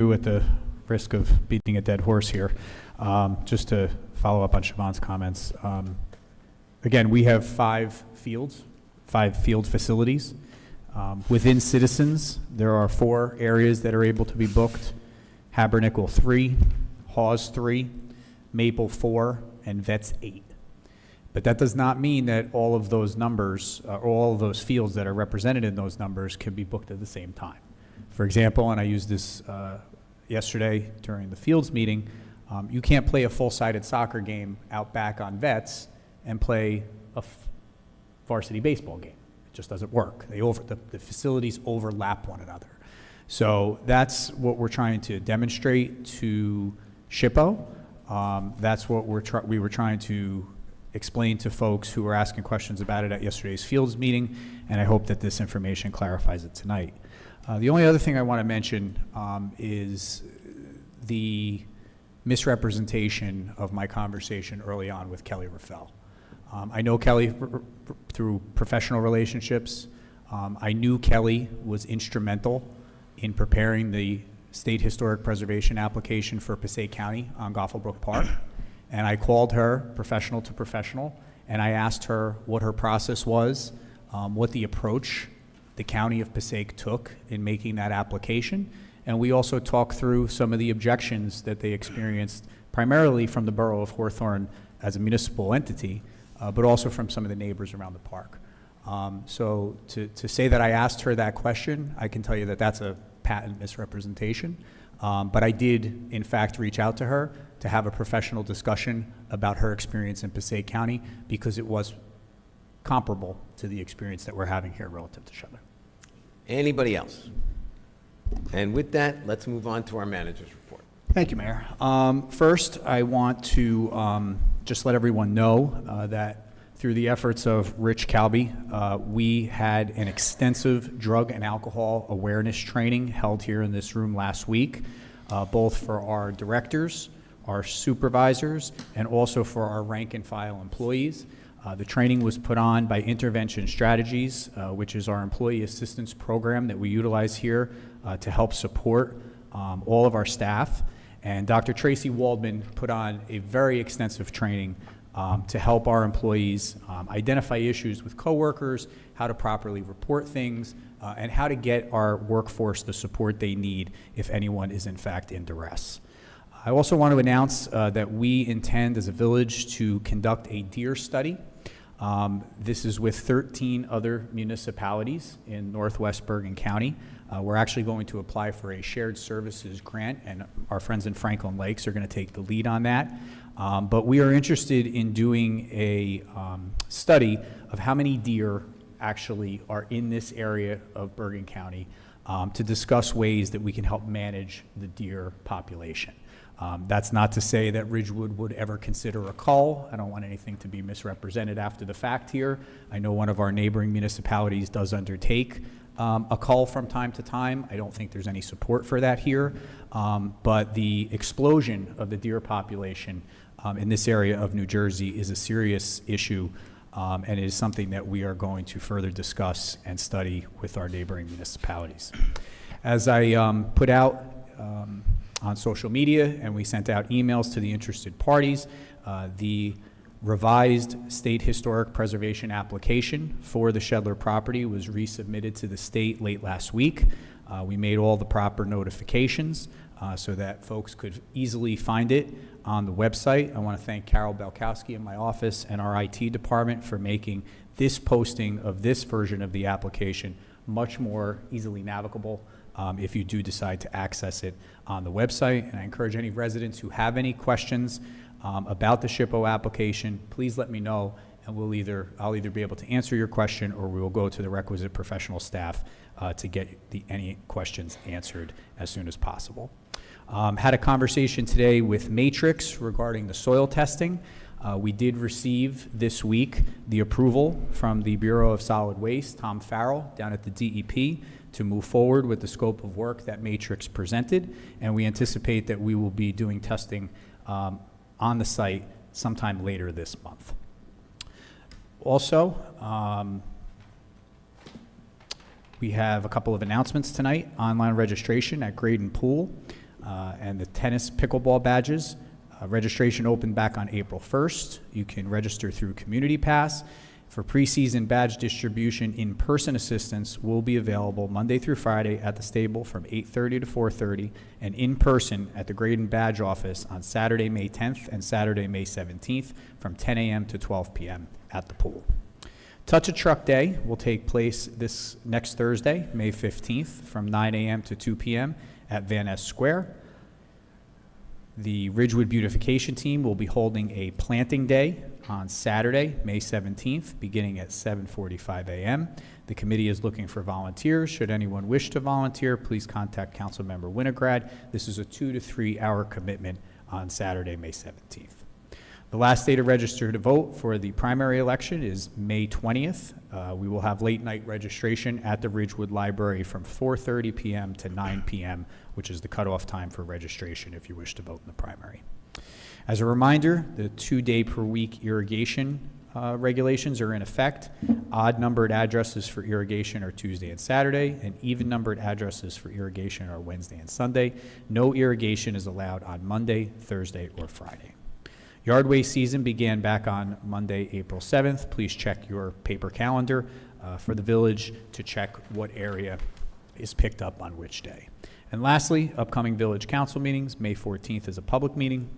At the risk of beating a dead horse here, just to follow up on Siobhan's comments. Again, we have five field facilities. Within Citizens, there are 4 areas that are able to be booked: Habernickel 3, Hawes 3, Maple 4, and Vets 8. But that does not mean that all of those numbers, or all of those fields that are represented in those numbers, can be booked at the same time. For example, and I used this yesterday during the Fields meeting, you can't play a full-sided soccer game out back on Vets and play a varsity baseball game. It just doesn't work. The facilities overlap one another. So that's what we're trying to demonstrate to SHPO. That's what we were trying to explain to folks who were asking questions about it at yesterday's Fields meeting, and I hope that this information clarifies it tonight. The only other thing I want to mention is the misrepresentation of my conversation early on with Kelly Raffel. I know Kelly through professional relationships. I knew Kelly was instrumental in preparing the State Historic Preservation application for Passaic County on Goffelbrook Park. And I called her, professional to professional, and I asked her what her process was, what the approach the County of Passaic took in making that application. And we also talked through some of the objections that they experienced, primarily from the Borough of Hawthorne as a municipal entity, but also from some of the neighbors around the park. So to say that I asked her that question, I can tell you that that's a patent misrepresentation. But I did, in fact, reach out to her to have a professional discussion about her experience in Passaic County, because it was comparable to the experience that we're having here relative to Shetler. Anybody else? And with that, let's move on to our manager's report. Thank you, Mayor. First, I want to just let everyone know that through the efforts of Rich Calby, we had an extensive drug and alcohol awareness training held here in this room last week, both for our directors, our supervisors, and also for our rank and file employees. The training was put on by Intervention Strategies, which is our employee assistance program that we utilize here to help support all of our staff. And Dr. Tracy Waldman put on a very extensive training to help our employees identify issues with coworkers, how to properly report things, and how to get our workforce the support they need if anyone is in fact in duress. I also want to announce that we intend as a village to conduct a deer study. This is with 13 other municipalities in Northwest Bergen County. We're actually going to apply for a shared services grant, and our friends in Franklin Lakes are going to take the lead on that. But we are interested in doing a study of how many deer actually are in this area of Bergen County to discuss ways that we can help manage the deer population. That's not to say that Ridgewood would ever consider a cull. I don't want anything to be misrepresented after the fact here. I know one of our neighboring municipalities does undertake a cull from time to time. I don't think there's any support for that here. But the explosion of the deer population in this area of New Jersey is a serious issue, and it is something that we are going to further discuss and study with our neighboring municipalities. As I put out on social media, and we sent out emails to the interested parties, the revised State Historic Preservation application for the Shedler property was resubmitted to the state late last week. We made all the proper notifications so that folks could easily find it on the website. I want to thank Carol Belkowski in my office and our IT department for making this posting of this version of the application much more easily navigable if you do decide to access it on the website. And I encourage any residents who have any questions about the SHPO application, please let me know, and I'll either be able to answer your question, or we will go to the requisite professional staff to get any questions answered as soon as possible. Had a conversation today with Matrix regarding the soil testing. We did receive this week the approval from the Bureau of Solid Waste, Tom Farrell, down at the DEP, to move forward with the scope of work that Matrix presented, and we anticipate that we will be doing testing on the site sometime later this month. Also, we have a couple of announcements tonight. Online registration at Graydon Pool and the tennis pickleball badges. Registration opened back on April 1st. You can register through Community Pass. For preseason badge distribution, in-person assistance will be available Monday through Friday at the stable from 8:30 to 4:30, and in person at the Graydon Badge Office on Saturday, May 10th and Saturday, May 17th from 10 a.m. to 12 p.m. at the pool. Touch a Truck Day will take place this next Thursday, May 15th, from 9 a.m. to 2 p.m. at Van Ness Square. The Ridgewood Beautification Team will be holding a planting day on Saturday, May 17th, beginning at 7:45 a.m. The committee is looking for volunteers. Should anyone wish to volunteer, please contact Councilmember Winograd. This is a 2 to 3 hour commitment on Saturday, May 17th. The last day to register to vote for the primary election is May 20th. We will have late night registration at the Ridgewood Library from 4:30 p.m. to 9 p.m., which is the cutoff time for registration if you wish to vote in the primary. As a reminder, the 2-day per week irrigation regulations are in effect. Odd numbered addresses for irrigation are Tuesday and Saturday, and even numbered addresses for irrigation are Wednesday and Sunday. No irrigation is allowed on Monday, Thursday, or Friday. Yard waste season began back on Monday, April 7th. Please check your paper calendar for the village to check what area is picked up on which day. And lastly, upcoming village council meetings. May 14th is a public meeting.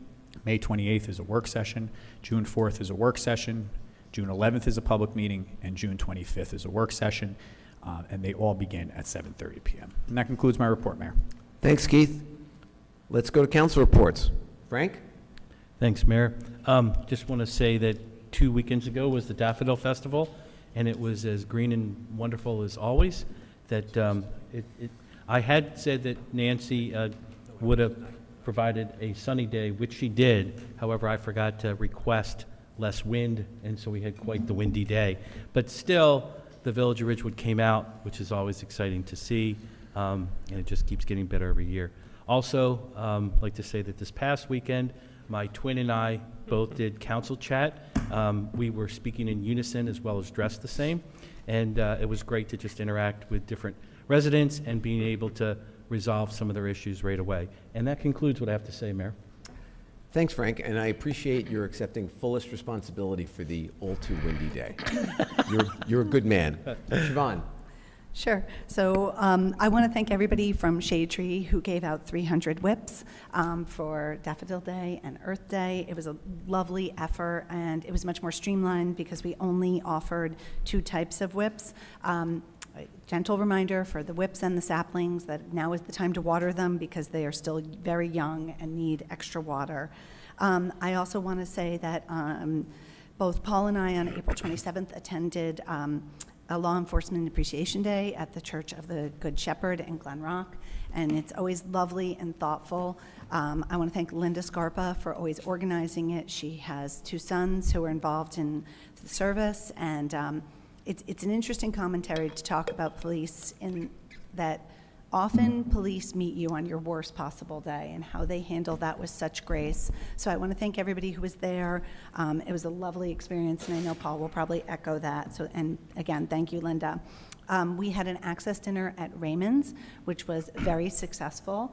May 28th is a work session. June 4th is a work session. June 11th is a public meeting. And June 25th is a work session. And they all begin at 7:30 p.m. And that concludes my report, Mayor. Thanks, Keith. Let's go to council reports. Frank? Thanks, Mayor. Just want to say that 2 weekends ago was the Daffodil Festival, and it was as green and wonderful as always. That I had said that Nancy would have provided a sunny day, which she did. However, I forgot to request less wind, and so we had quite the windy day. But still, the Village of Ridgewood came out, which is always exciting to see, and it just keeps getting better every year. Also, I'd like to say that this past weekend, my twin and I both did council chat. We were speaking in unison as well as dressed the same, and it was great to just interact with different residents and being able to resolve some of their issues right away. And that concludes what I have to say, Mayor. Thanks, Frank, and I appreciate your accepting fullest responsibility for the all-too-windy day. You're a good man. Siobhan? Sure. So I want to thank everybody from Shade Tree who gave out 300 whips for Daffodil Day and Earth Day. It was a lovely effort, and it was much more streamlined because we only offered 2 types of whips. A gentle reminder for the whips and the saplings that now is the time to water them because they are still very young and need extra water. I also want to say that both Paul and I on April 27th attended a Law Enforcement Appreciation Day at the Church of the Good Shepherd in Glen Rock, and it's always lovely and thoughtful. I want to thank Linda Scarpa for always organizing it. She has 2 sons who are involved in the service, and it's an interesting commentary to talk about police in that often police meet you on your worst possible day and how they handle that with such grace. So I want to thank everybody who was there. It was a lovely experience, and I know Paul will probably echo that. So, and again, thank you, Linda. We had an access dinner at Raymond's, which was very successful.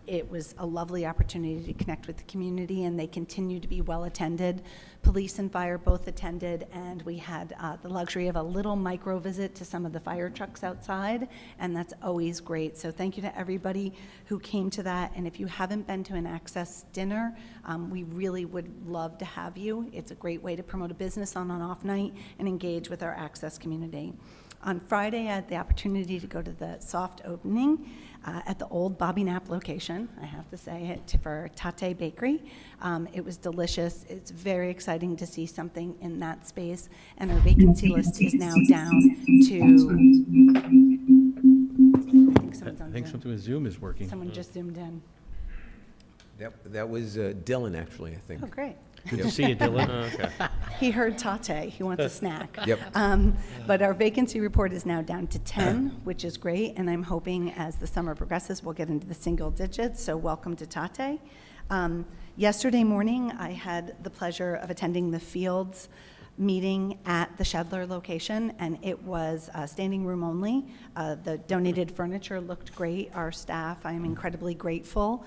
It was a lovely opportunity to connect with the community, and they continue to be well attended. Police and fire both attended, and we had the luxury of a little micro visit to some of the fire trucks outside, and that's always great. So thank you to everybody who came to that, and if you haven't been to an access dinner, we really would love to have you. It's a great way to promote a business on an off night and engage with our access community. On Friday, I had the opportunity to go to the soft opening at the old Bobby Knapp location, I have to say it, for Tate Bakery. It was delicious. It's very exciting to see something in that space, and our vacancy list is now down to, I think someone's on I think Zoom. something with Zoom is working. Someone just zoomed in. That was Dylan, actually, I think. Oh, great. Good to see you, Dylan. Okay. He heard Tate. He wants a snack. Yep. But our vacancy report is now down to 10, which is great, and I'm hoping as the summer progresses, we'll get into the single digits, so welcome to Tate. Yesterday morning, I had the pleasure of attending the Fields meeting at the Shedler location, and it was standing room only. The donated furniture looked great. Our staff, I am incredibly grateful,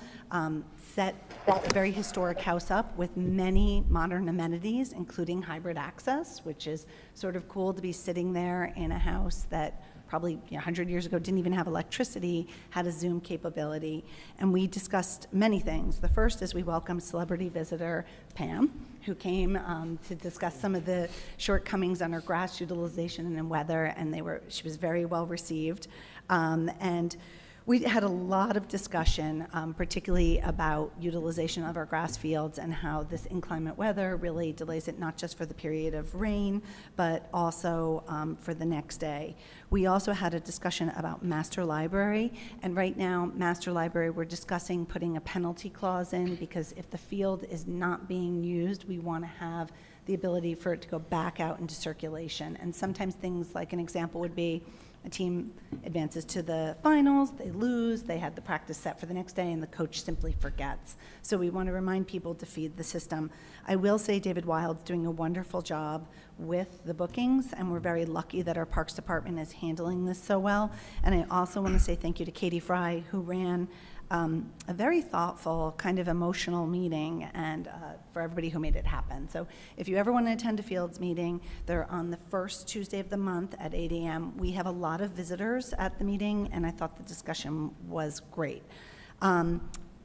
set a very historic house up with many modern amenities, including hybrid access, which is sort of cool to be sitting there in a house that probably 100 years ago didn't even have electricity, had a Zoom capability. And we discussed many things. The first is we welcomed celebrity visitor Pam, who came to discuss some of the shortcomings on her grass utilization and weather, and she was very well received. And we had a lot of discussion, particularly about utilization of our grass fields and how this inclement weather really delays it, not just for the period of rain, but also for the next day. We also had a discussion about Master Library, and right now, Master Library, we're discussing putting a penalty clause in, because if the field is not being used, we want to have the ability for it to go back out into circulation. And sometimes things, like an example would be, a team advances to the finals, they lose, they had the practice set for the next day, and the coach simply forgets. So we want to remind people to feed the system. I will say David Wild's doing a wonderful job with the bookings, and we're very lucky that our Parks Department is handling this so well. And I also want to say thank you to Katie Fry, who ran a very thoughtful, kind of emotional meeting, and for everybody who made it happen. So if you ever want to attend a Fields meeting, they're on the first Tuesday of the month at 8 a.m. We have a lot of visitors at the meeting, and I thought the discussion was great.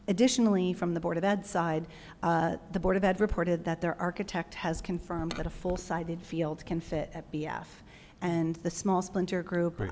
Additionally, from the Board of Ed side, the Board of Ed reported that their architect has confirmed that a full-sided field can fit at BF. And the small splinter group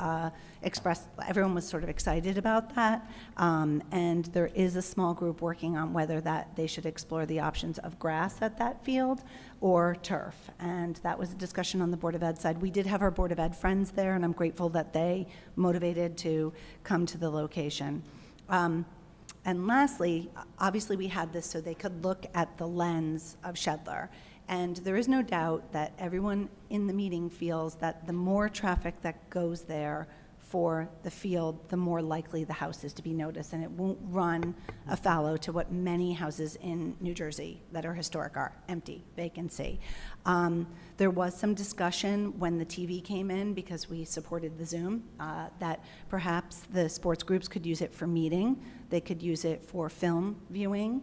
expressed, everyone was sort of excited about that. And there is a small group working on whether that they should explore the options of grass at that field or turf. And that was a discussion on the Board of Ed side. We did have our Board of Ed friends there, and I'm grateful that they motivated to come to the location. And lastly, obviously we had this so they could look at the lens of Shedler. And there is no doubt that everyone in the meeting feels that the more traffic that goes there for the field, the more likely the house is to be noticed, and it won't run afoul to what many houses in New Jersey that are historic are: empty, vacancy. There was some discussion when the TV came in, because we supported the Zoom, that perhaps the sports groups could use it for meeting, they could use it for film viewing,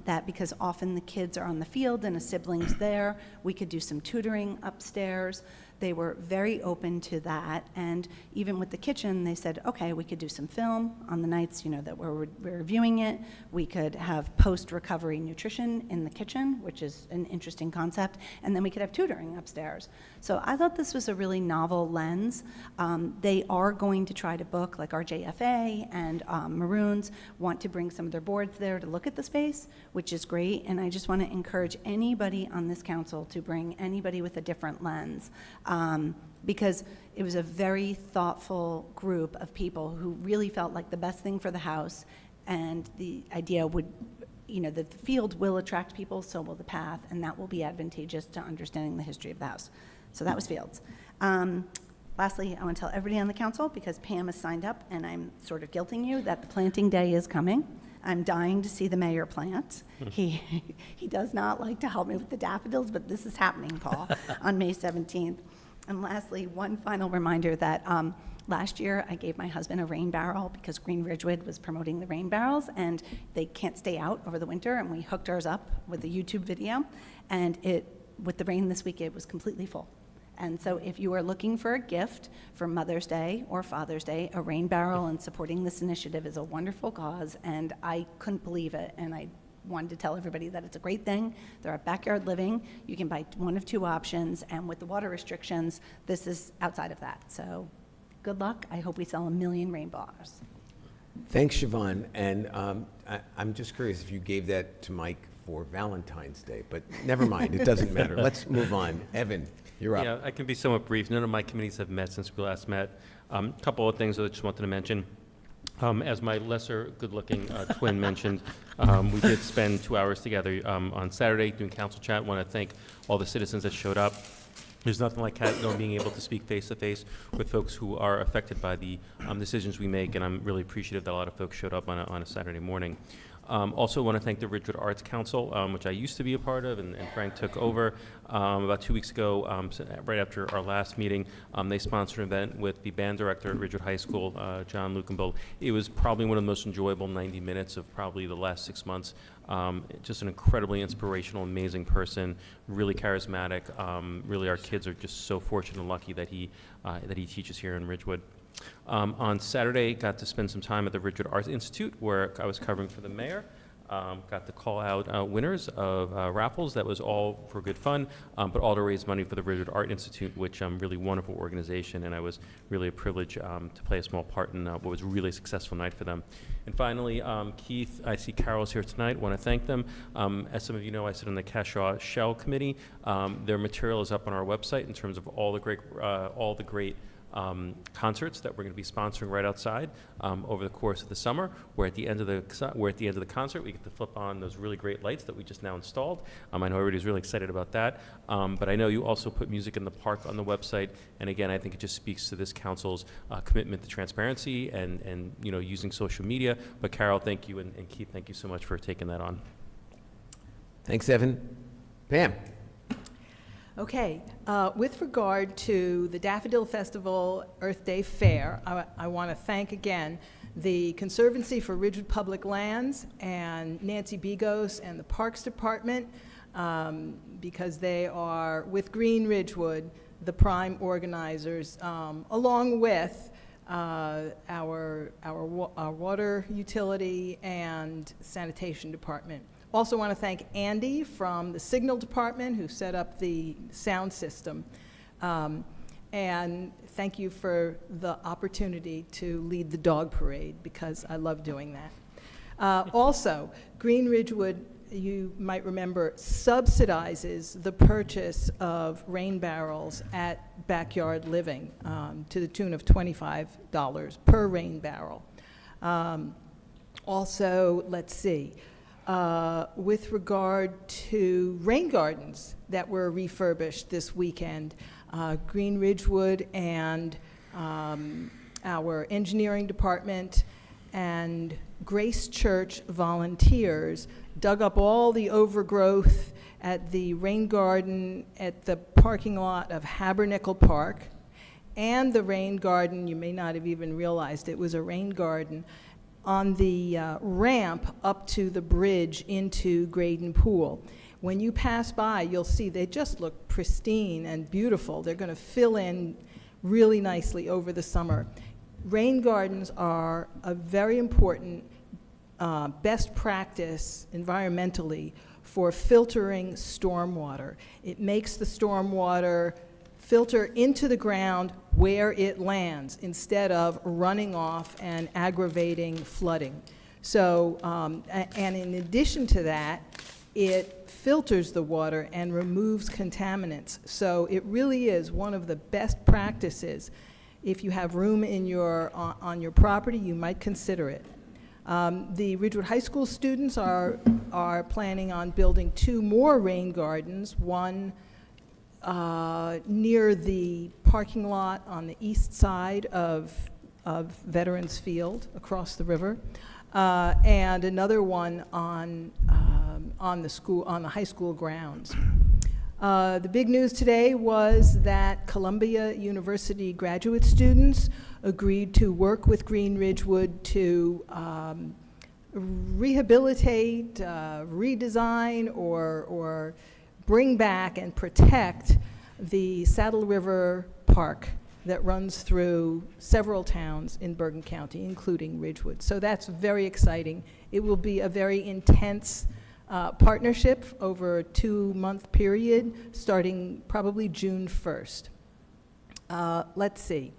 that because often the kids are on the field and a sibling's there, we could do some tutoring upstairs. They were very open to that, and even with the kitchen, they said, okay, we could do some film on the nights, that we're reviewing it. We could have post-recovery nutrition in the kitchen, which is an interesting concept, and then we could have tutoring upstairs. So I thought this was a really novel lens. They are going to try to book, like RJFA and Maroons want to bring some of their boards there to look at the space, which is great, and I just want to encourage anybody on this council to bring anybody with a different lens. Because it was a very thoughtful group of people who really felt like the best thing for the house, and the idea would, the field will attract people, so will the path, and that will be advantageous to understanding the history of the house. So that was Fields. Lastly, I want to tell everybody on the council, because Pam has signed up, and I'm sort of guilting you, that the planting day is coming. I'm dying to see the mayor plant. He does not like to help me with the daffodils, but this is happening, Paul, on May 17th. And lastly, one final reminder that last year I gave my husband a rain barrel because Green Ridgewood was promoting the rain barrels, and they can't stay out over the winter, and we hooked ours up with a YouTube video, and with the rain this week, it was completely full. And so if you are looking for a gift for Mother's Day or Father's Day, a rain barrel and supporting this initiative is a wonderful cause, and I couldn't believe it, and I wanted to tell everybody that it's a great thing. They're at Backyard Living. You can buy one of two options, and with the water restrictions, this is outside of that. So good luck. I hope we sell 1 million rain bars. Thanks, Siobhan. And I'm just curious if you gave that to Mike for Valentine's Day, but never mind, it doesn't matter. Let's move on. Evan, you're up. Yeah, I can be somewhat brief. None of my committees have met since we last met. A couple of things that I just wanted to mention. As my lesser good-looking twin mentioned, we did spend 2 hours together on Saturday doing council chat. I want to thank all the citizens that showed up. There's nothing like being able to speak face-to-face with folks who are affected by the decisions we make, and I'm really appreciative that a lot of folks showed up on a Saturday morning. Also want to thank the Ridgewood Arts Council, which I used to be a part of, and Frank took over about 2 weeks ago, right after our last meeting. They sponsored an event with the band director at Ridgewood High School, John Lukenbold. It was probably one of the most enjoyable 90 minutes of probably the last 6 months. Just an incredibly inspirational, amazing person, really charismatic. Really, our kids are just so fortunate and lucky that he teaches here in Ridgewood. On Saturday, got to spend some time at the Ridgewood Arts Institute, where I was covering for the mayor. Got to call out winners of raffles. That was all for good fun, but all to raise money for the Ridgewood Art Institute, which really wonderful organization, and I was really a privilege to play a small part in what was a really successful night for them. And finally, Keith, I see Carol's here tonight. Want to thank them. As some of you know, I sit on the Cashaw Shell Committee. Their material is up on our website in terms of all the great concerts that we're going to be sponsoring right outside over the course of the summer. Where at the end of the concert, we get to flip on those really great lights that we just now installed. I know everybody's really excited about that, but I know you also put Music in the Park on the website. And again, I think it just speaks to this council's commitment to transparency and using social media. But Carol, thank you, and Keith, thank you so much for taking that on. Thanks, Evan. Pam? Okay, with regard to the Daffodil Festival Earth Day Fair, I want to thank again the Conservancy for Ridgewood Public Lands and Nancy Bigos and the Parks Department, because they are, with Green Ridgewood, the prime organizers, along with our water utility and sanitation department. Also want to thank Andy from the Signal Department, who set up the sound system. And thank you for the opportunity to lead the dog parade, because I love doing that. Also, Green Ridgewood, you might remember, subsidizes the purchase of rain barrels at Backyard Living to the tune of $25 per rain barrel. Also, let's see. With regard to rain gardens that were refurbished this weekend, Green Ridgewood and our engineering department and Grace Church volunteers dug up all the overgrowth at the rain garden at the parking lot of Habernickel Park, and the rain garden, you may not have even realized it was a rain garden, on the ramp up to the bridge into Graydon Pool. When you pass by, you'll see they just look pristine and beautiful. They're going to fill in really nicely over the summer. Rain gardens are a very important best practice environmentally for filtering stormwater. It makes the stormwater filter into the ground where it lands instead of running off and aggravating flooding. So, and in addition to that, it filters the water and removes contaminants. So it really is one of the best practices. If you have room in on your property, you might consider it. The Ridgewood High School students are planning on building 2 more rain gardens, one near the parking lot on the east side of Veterans Field across the river, and another one on the high school grounds. The big news today was that Columbia University graduate students agreed to work with Green Ridgewood to rehabilitate, redesign, or bring back and protect the Saddle River Park that runs through several towns in Bergen County, including Ridgewood. So that's very exciting. It will be a very intense partnership over a 2-month period, starting probably June 1st. Let's see.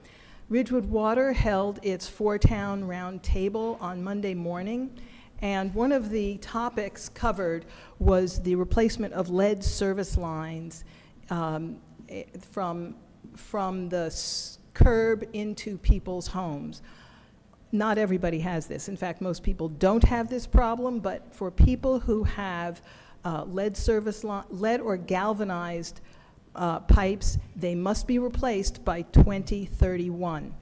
Ridgewood Water held its 4-town round table on Monday morning, and one of the topics covered was the replacement of lead service lines from the curb into people's homes. Not everybody has this. In fact, most people don't have this problem, but for people who have lead or galvanized pipes, they must be replaced by 2031,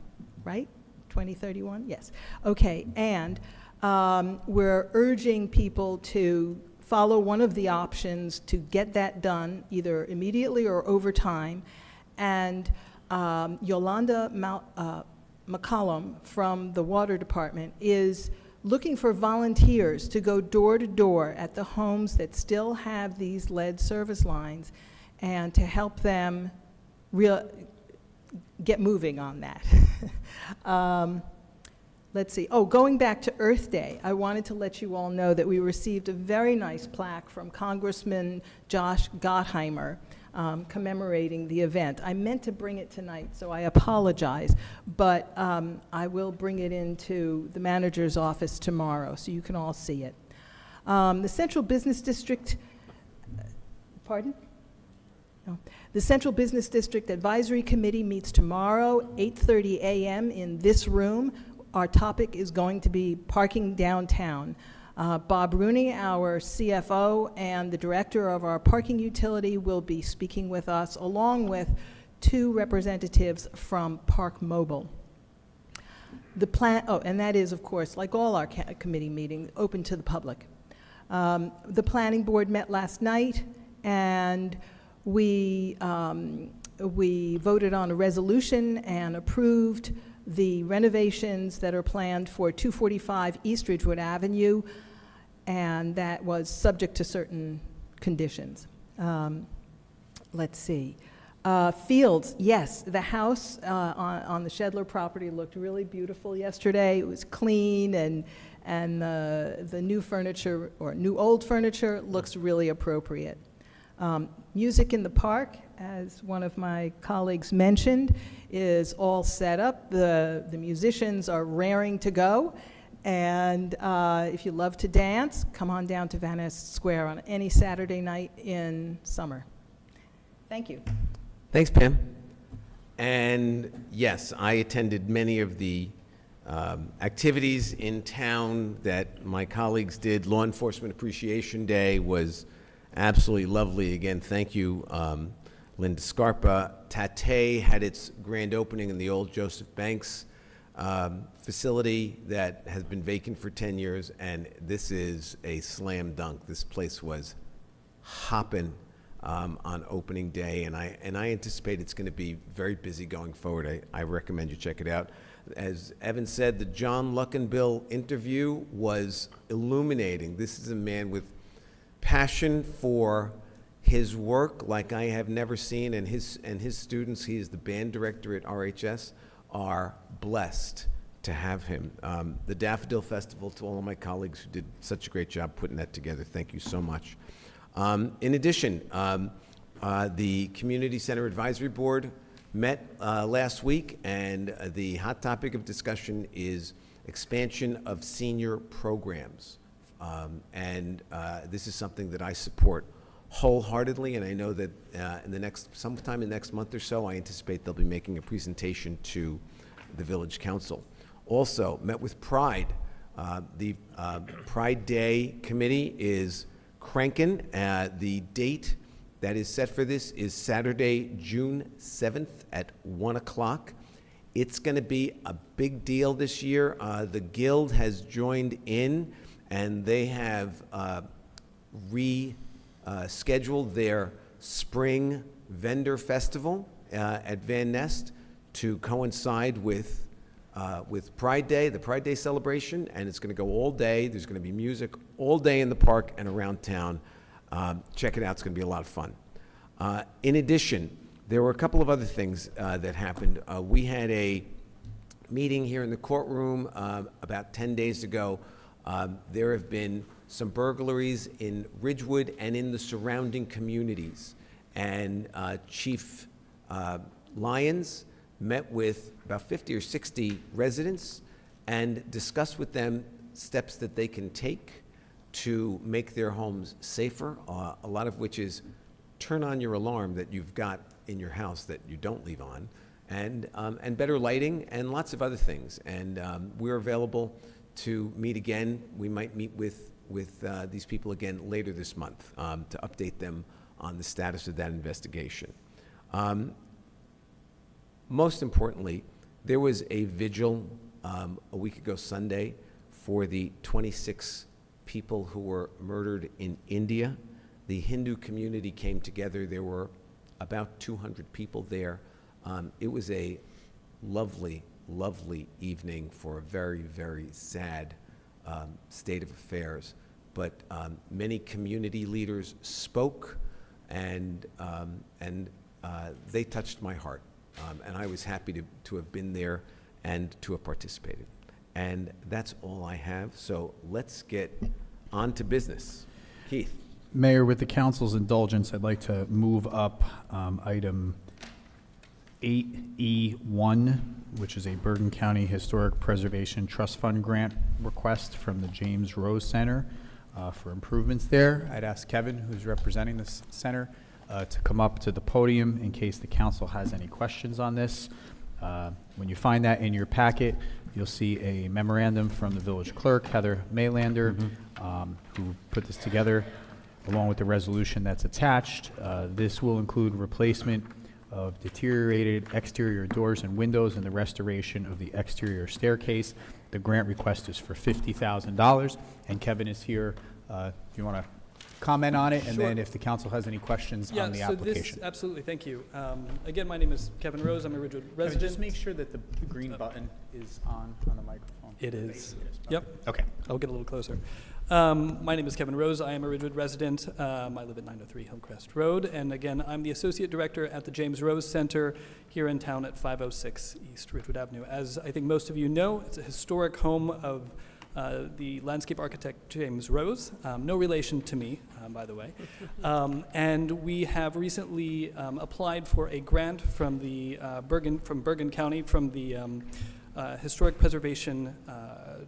right? 2031, yes. Okay, and We're urging people to follow one of the options to get that done, either immediately or over time. And Yolanda McCollum from the Water Department is looking for volunteers to go door to door at the homes that still have these lead service lines and to help them get moving on that. Let's see. Oh, going back to Earth Day, I wanted to let you all know that we received a very nice plaque from Congressman Josh Gottheimer commemorating the event. I meant to bring it tonight, so I apologize, but I will bring it into the manager's office tomorrow, so you can all see it. The Central Business District, pardon? No. The Central Business District Advisory Committee meets tomorrow, 8:30 a.m. in this room. Our topic is going to be parking downtown. Bob Rooney, our CFO, and the director of our parking utility will be speaking with us, along with 2 representatives from Park Mobile. The plan, and that is, of course, like all our committee meetings, open to the public. The planning board met last night, and we voted on a resolution and approved the renovations that are planned for 245 East Ridgewood Avenue, and that was subject to certain conditions. Let's see. Fields, yes, the house on the Shedler property looked really beautiful yesterday. It was clean, and the new furniture, or new old furniture, looks really appropriate. Music in the park, as one of my colleagues mentioned, is all set up. The musicians are raring to go. And if you love to dance, come on down to Van Ness Square on any Saturday night in summer. Thank you. Thanks, Pam. And yes, I attended many of the activities in town that my colleagues did. Law Enforcement Appreciation Day was absolutely lovely. Again, thank you, Linda Scarpa. Tate had its grand opening in the old Joseph Banks facility that has been vacant for 10 years, and this is a slam dunk. This place was hopping on opening day, and I anticipate it's going to be very busy going forward. I recommend you check it out. As Evan said, the John Luckenbill interview was illuminating. This is a man with passion for his work like I have never seen, and his students, he is the band director at RHS, are blessed to have him. The Daffodil Festival, to all of my colleagues who did such a great job putting that together, thank you so much. In addition, the Community Center Advisory Board met last week, and the hot topic of discussion is expansion of senior programs. This is something that I support wholeheartedly, and I know that sometime in the next month or so, I anticipate they'll be making a presentation to the Village Council. Also, met with Pride. The Pride Day Committee is cranking. The date that is set for this is Saturday, June 7th at 1 o'clock. It's going to be a big deal this year. The Guild has joined in, and they have rescheduled their spring vendor festival at Van Nest to coincide with Pride Day, the Pride Day celebration, and it's going to go all day. There's going to be music all day in the park and around town. Check it out. It's going to be a lot of fun. In addition, there were a couple of other things that happened. We had a meeting here in the courtroom about 10 days ago. There have been some burglaries in Ridgewood and in the surrounding communities. And Chief Lyons met with about 50 or 60 residents and discussed with them steps that they can take to make their homes safer, a lot of which is turn on your alarm that you've got in your house that you don't leave on, and better lighting, and lots of other things. And we're available to meet again. We might meet with these people again later this month to update them on the status of that investigation. Most importantly, there was a vigil a week ago Sunday for the 26 people who were murdered in India. The Hindu community came together. There were about 200 people there. It was a lovely, lovely evening for a very, very sad state of affairs. But many community leaders spoke, and they touched my heart. And I was happy to have been there and to have participated. And that's all I have. So let's get on to business. Keith. Mayor, with the council's indulgence, I'd like to move up item 8E1, which is a Bergen County Historic Preservation Trust Fund grant request from the James Rose Center for improvements there. I'd ask Kevin, who's representing this center, to come up to the podium in case the council has any questions on this. When you find that in your packet, you'll see a memorandum from the village clerk, Heather Maylander, who put this together, along with the resolution that's attached. This will include replacement of deteriorated exterior doors and windows and the restoration of the exterior staircase. The grant request is for $50,000, and Kevin is here. If you want to comment on it, and Sure. then if the council has any questions on the application. Absolutely, thank you. Again, my name is Kevin Rose, I'm a Ridgewood resident. Just make sure that the green button is on the microphone. It is. Yep, Okay. I'll get a little closer. My name is Kevin Rose, I am a Ridgewood resident. I live at 903 Hillcrest Road, and again, I'm the Associate Director at the James Rose Center here in town at 506 East Ridgewood Avenue. As I think most of you know, it's a historic home of the landscape architect James Rose, no relation to me, by the way. And we have recently applied for a grant from the Bergen County, from the Historic Preservation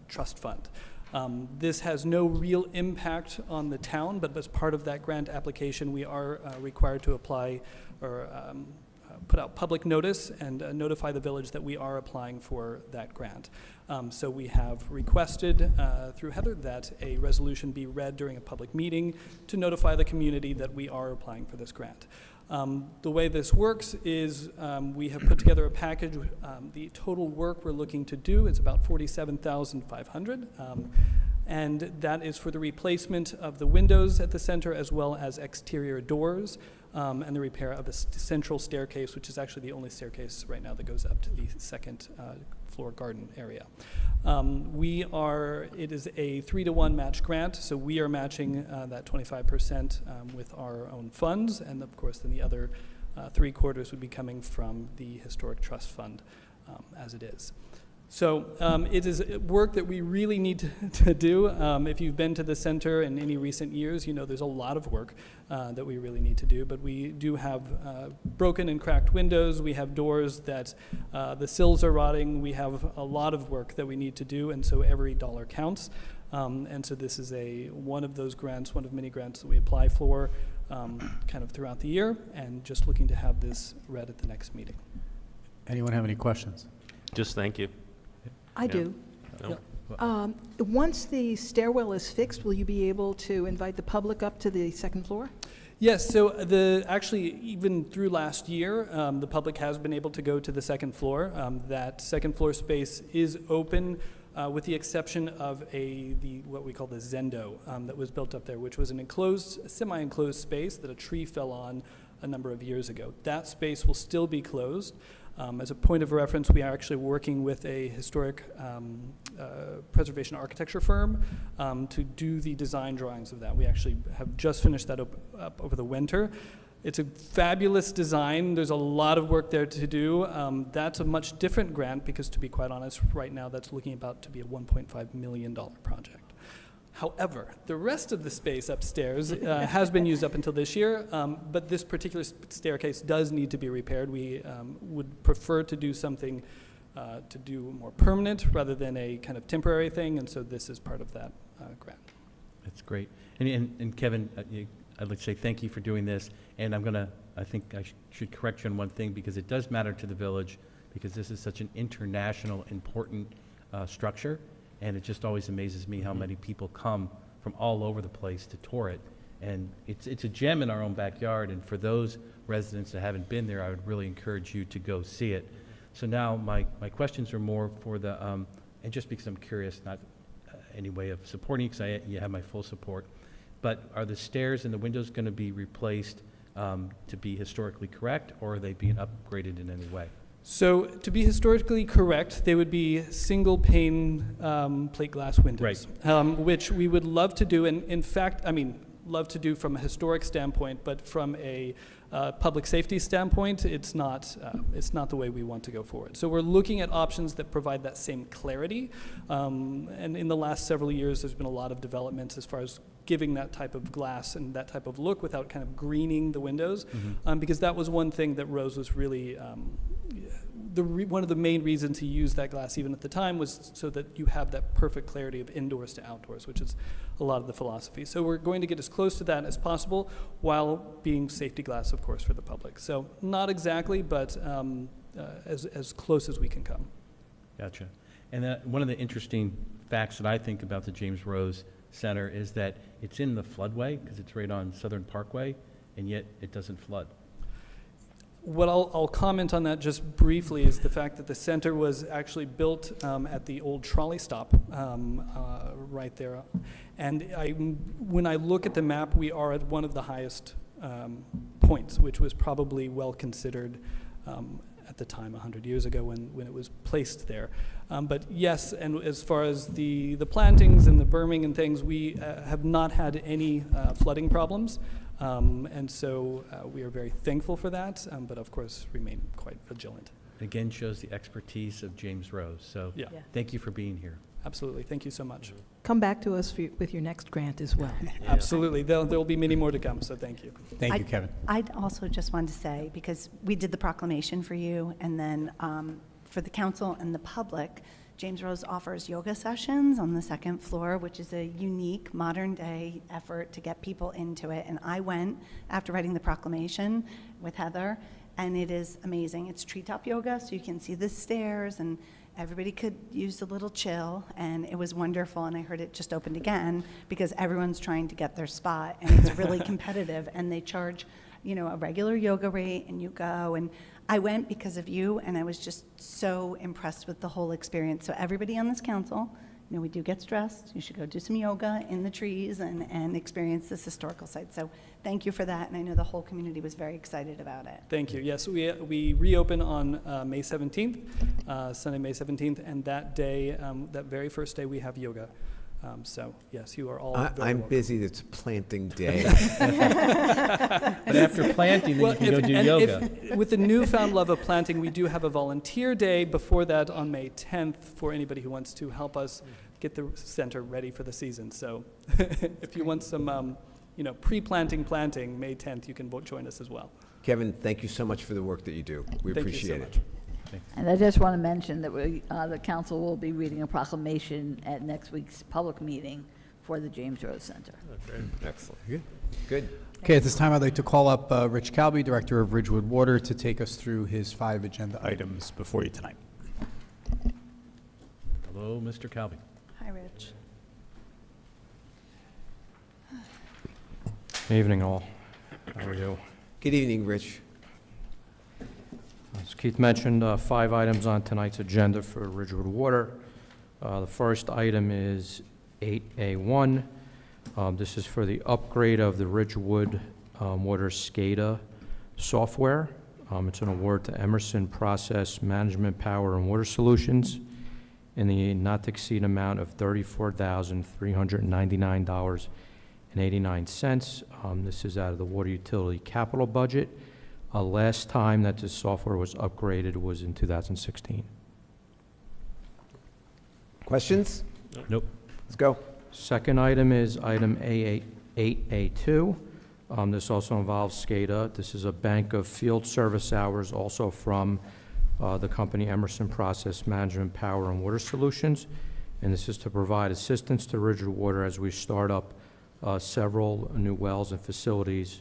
Trust Fund. This has no real impact on the town, but as part of that grant application, we are required to apply or put out public notice and notify the village that we are applying for that grant. So we have requested through Heather that a resolution be read during a public meeting to notify the community that we are applying for this grant. The way this works is we have put together a package. The total work we're looking to do is about $47,500. And that is for the replacement of the windows at the center as well as exterior doors and the repair of a central staircase, which is actually the only staircase right now that goes up to the second floor garden area. It is a 3-to-1 match grant, so we are matching that 25% with our own funds, and of course then the other 3/4 would be coming from the Historic Trust Fund as it is. So it is work that we really need to do. If you've been to the center in any recent years, you know there's a lot of work that we really need to do. But we do have broken and cracked windows. We have doors that the sills are rotting. We have a lot of work that we need to do, and so every dollar counts. And so this is one of those grants, one of many grants that we apply for kind of throughout the year, and just looking to have this read at the next meeting. Anyone have any questions? Just thank you. I do. No? Once the stairwell is fixed, will you be able to invite the public up to the second floor? Yes, so actually, even through last year, the public has been able to go to the second floor. That second floor space is open with the exception of what we call the Zendo that was built up there, which was an enclosed, semi-enclosed space that a tree fell on a number of years ago. That space will still be closed. As a point of reference, we are actually working with a historic preservation architecture firm to do the design drawings of that. We actually have just finished that up over the winter. It's a fabulous design. There's a lot of work there to do. That's a much different grant because, to be quite honest, right now that's looking about to be a $1.5 million project. However, the rest of the space upstairs has been used up until this year, but this particular staircase does need to be repaired. We would prefer to do something to do more permanent rather than a kind of temporary thing, and so this is part of that grant. That's great. And Kevin, I'd like to say thank you for doing this, and I think I should correct you on one thing, because it does matter to the village, because this is such an international, important structure. And it just always amazes me how many people come from all over the place to tour it. And it's a gem in our own backyard. And for those residents that haven't been there, I would really encourage you to go see it. So now my questions are more for and just because I'm curious, not any way of supporting you, because you have my full support. But are the stairs and the windows going to be replaced to be historically correct, or are they being upgraded in any way? So to be historically correct, they would be single pane plate glass windows, which we would love to do. And in fact, love to do from a historic standpoint, but from a public safety standpoint, it's not the way we want to go forward. So we're looking at options that provide that same clarity. And in the last several years, there's been a lot of developments as far as giving that type of glass and that type of look without kind of greening the windows, because that was one thing that Rose was really one of the main reasons he used that glass even at the time was so that you have that perfect clarity of indoors to outdoors, which is a lot of the philosophy. So we're going to get as close to that as possible while being safety glass, of course, for the public. So not exactly, but as close as we can come. Gotcha. And one of the interesting facts that I think about the James Rose Center is that it's in the floodway because it's right on Southern Parkway, and yet it doesn't flood. What I'll comment on that just briefly is the fact that the center was actually built at the old trolley stop right there. And when I look at the map, we are at one of the highest points, which was probably well considered at the time, 100 years ago when it was placed there. But yes, and as far as the plantings and the berming and things, we have not had any flooding problems. And so we are very thankful for that, but of course remain quite vigilant. Again, shows the expertise of James Rose. So Yeah. thank you for being here. Absolutely. Thank you so much. Come back to us with your next grant as well. Absolutely. There will be many more to come, so thank you. Thank you, Kevin. I'd also just wanted to say, because we did the proclamation for you, and then for the council and the public, James Rose offers yoga sessions on the second floor, which is a unique modern-day effort to get people into it. And I went after writing the proclamation with Heather, and it is amazing. It's treetop yoga, so you can see the stairs, and everybody could use a little chill, and it was wonderful. And I heard it just opened again because everyone's trying to get their spot, and it's really competitive. And they charge, a regular yoga rate, and you go. And I went because of you, and I was just so impressed with the whole experience. So everybody on this council, we do get stressed. You should go do some yoga in the trees and experience this historical site. So thank you for that, and I know the whole community was very excited about it. Thank you. Yes, we reopen on May 17th, Sunday, May 17th, and that day, that very first day, we have yoga. So yes, you are all very I'm welcome. busy. It's planting day. But after planting, then you can go do yoga. With the newfound love of planting, we do have a volunteer day before that on May 10th for anybody who wants to help us get the center ready for the season. So if you want some, pre-planting planting, May 10th, you can join us as well. Kevin, thank you so much for the work that you do. We Thank you so appreciate much. it. And I just want to mention that the council will be reading a proclamation at next week's public meeting for the James Rose Center. Excellent. Good. Okay, at this time, I'd like to call up Rich Calby, Director of Ridgewood Water, to take us through his 5 agenda items before you tonight. Hello, Mr. Calvi. Hi, Rich. Evening, all. How are you? Good evening, Rich. As Keith mentioned, 5 items on tonight's agenda for Ridgewood Water. The first item is 8A1. This is for the upgrade of the Ridgewood Water SCADA software. It's an award to Emerson Process Management Power and Water Solutions in the not-to-exceed amount of $34,399.89. This is out of the water utility capital budget. Last time that this software was upgraded was in 2016. Questions? Nope. Let's go. Second item is item 8A2. This also involves SCADA. This is a bank of field service hours also from the company Emerson Process Management Power and Water Solutions. And this is to provide assistance to Ridgewood Water as we start up several new wells and facilities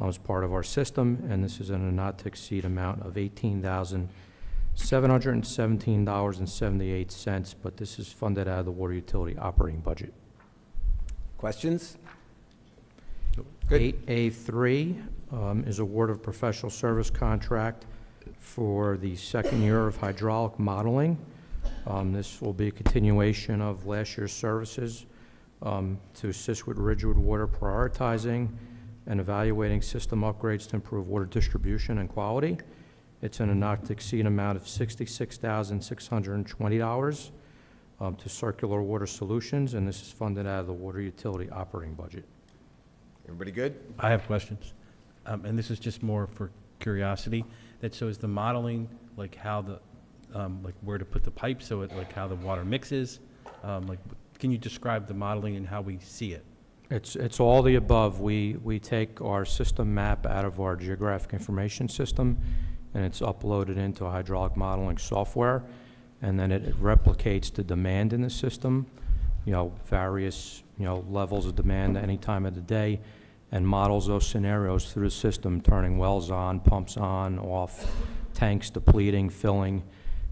as part of our system, and this is in a not-to-exceed amount of $18,717.78, but this is funded out of the water utility operating budget. Questions? Good. 8A3 is award of professional service contract for the second year of hydraulic modeling. This will be a continuation of last year's services to assist with Ridgewood Water prioritizing and evaluating system upgrades to improve water distribution and quality. It's in a not-to-exceed amount of $66,620 to Circular Water Solutions, and this is funded out of the water utility operating budget. Everybody good? I have questions, and this is just more for curiosity. That shows the modeling, like how the, like where to put the pipe, so it, like how the water mixes. Like, can you describe the modeling and how we see it? It's all the above. We take our system map out of our geographic information system, and it's uploaded into a hydraulic modeling software, and then it replicates the demand in the system, various, levels of demand at any time of the day, and models those scenarios through the system, turning wells on, pumps on, off, tanks depleting, filling,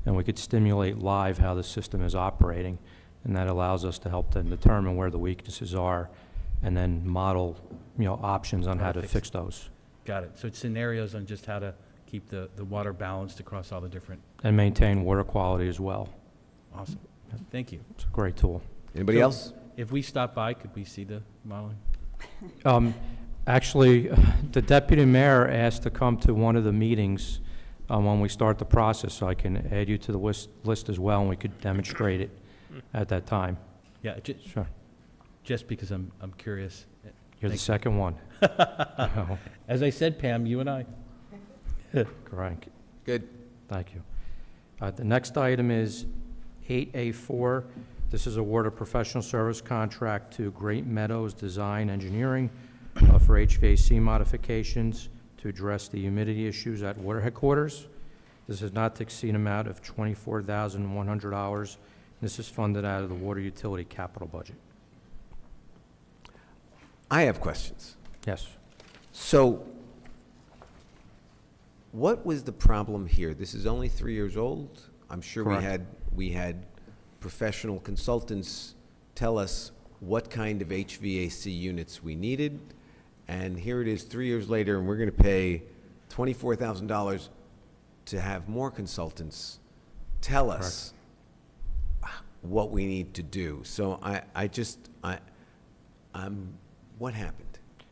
and we could stimulate live how the system is operating, and that allows us to help them determine where the weaknesses are, and then model, options on how to fix those. Got it. So it's scenarios on just how to keep the water balanced across all the different, And maintain water quality as well. awesome. Thank you. It's a great tool. Anybody So- else? If we stop by, could we see the modeling? Actually, the deputy mayor asked to come to one of the meetings when we start the process, so I can add you to the list as well, and we could demonstrate it at that time. Yeah, Sure. just because I'm curious. You're the Thank second one. Oh, As I said, Pam, you and I. correct. Good. Thank you. The next item is 8A4. This is award a professional service contract to Great Meadows Design Engineering for HVAC modifications to address the humidity issues at water headquarters. This is not to exceed an amount of $24,100. This is funded out of the water utility capital budget. I have questions. Yes. So, what was the problem here? This is only 3 years old. I'm sure Correct. we had professional consultants tell us what kind of HVAC units we needed, and here it is 3 years later, and we're going to pay $24,000 to have more consultants tell us what we need to do. So what happened?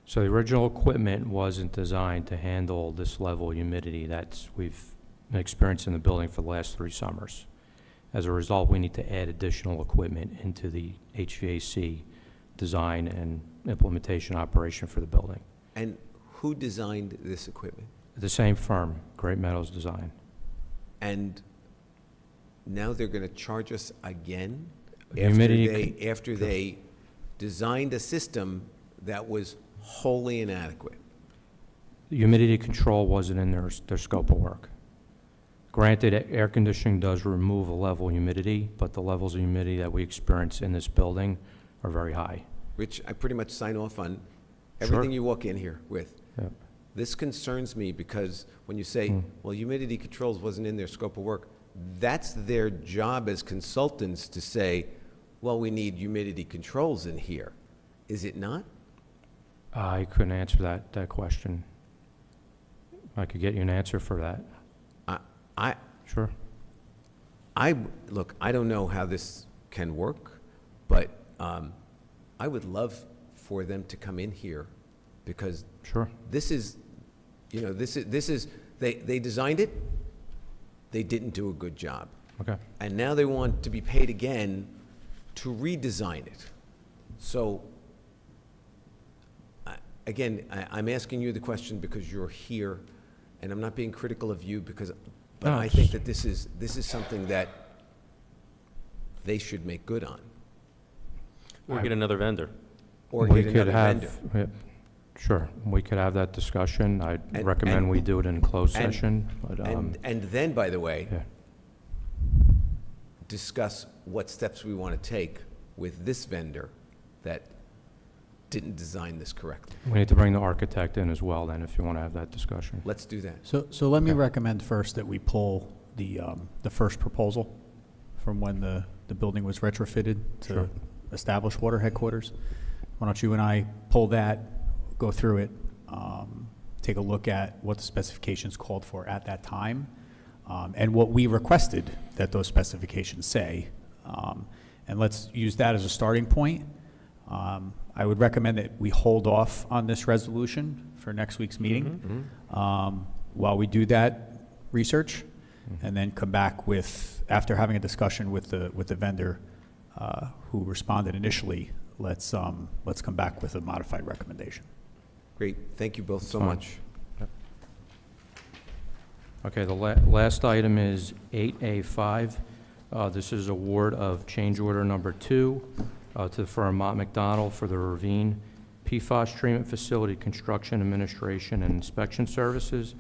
So the original equipment wasn't designed to handle this level of humidity we've experienced in the building for the last 3 summers. As a result, we need to add additional equipment into the HVAC design and implementation operation for the building. And who designed this equipment? The same firm, Great Meadows Design. And now they're going to charge us again Humidity after they designed a system that was wholly inadequate. The humidity control wasn't in their scope of work. Granted, air conditioning does remove a level of humidity, but the levels of humidity that we experience in this building are very high. Rich, I pretty much sign off on everything Sure. you walk in here with. Yep. This concerns me because when you say, well, humidity controls wasn't in their scope of work, that's their job as consultants to say, well, we need humidity controls in here. Is it not? I couldn't answer that question. I could get you an answer for that. Sure. Look, I don't know how this can work, but I would love for them to come in here because Sure. this is, they designed it, they didn't do a good job. Okay. And now they want to be paid again to redesign it. So, I'm asking you the question because you're here, and I'm not being critical of you but No, I think that this is something that they should make good on. Or get another vendor. Or We get could another vendor. have, sure, we could have that discussion. I'd And- recommend and- we do it in closed and- session, but, And then, by the way, yeah. discuss what steps we want to take with this vendor that didn't design this correctly. We need to bring the architect in as well then, if you want to have that discussion. Let's do that. So let me Okay. recommend first that we pull the first proposal from when the building was retrofitted to Sure. establish water headquarters. Why don't you and I pull that, go through it, take a look at what the specifications called for at that time, and what we requested that those specifications say. And let's use that as a starting point. I would recommend that we hold off on this resolution for next week's meeting while we do that research, and then come back with, after having a discussion with the vendor who responded initially, let's come back with a modified recommendation. Great, thank you both so Fine. much. Okay, the last item is 8A5. This is award of change order number 2 to the firm Mott McDonald for the Ravine PFAS treatment facility construction, administration, and inspection services,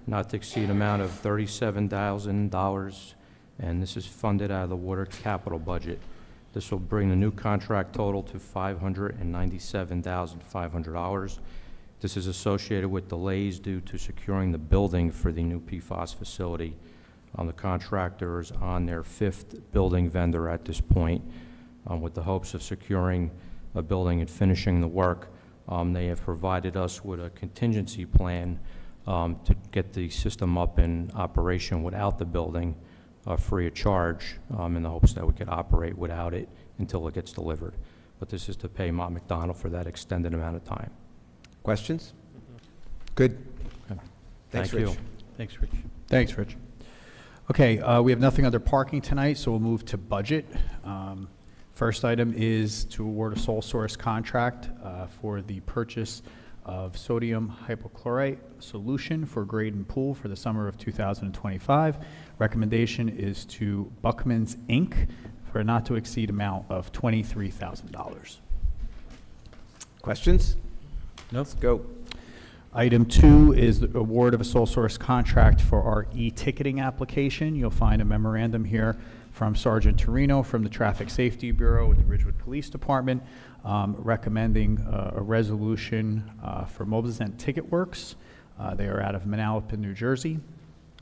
not to exceed amount of $37,000, and this is funded out of the water capital budget. This will bring the new contract total to $597,500. This is associated with delays due to securing the building for the new PFAS facility. The contractor is on their 5th building vendor at this point, with the hopes of securing a building and finishing the work. They have provided us with a contingency plan to get the system up in operation without the building, free of charge, in the hopes that we could operate without it until it gets delivered. But this is to pay Mott McDonald for that extended amount of time. Questions? Good. Okay. Thanks, Thank you. Rich. Thanks, Rich. Thanks, Rich. Okay, we have nothing under parking tonight, so we'll move to budget. First item is to award a sole source contract for the purchase of sodium hypochlorite solution for Graydon Pool for the summer of 2025. Recommendation is to Buckman's Inc. for a not-to-exceed amount of $23,000. Questions? Nope. Let's go. Item 2 is the award of a sole source contract for our e-ticketing application. You'll find a memorandum here from Sergeant Torino from the Traffic Safety Bureau with the Ridgewood Police Department, recommending a resolution for Mobizent Ticket Works. They are out of Manalapan, New Jersey.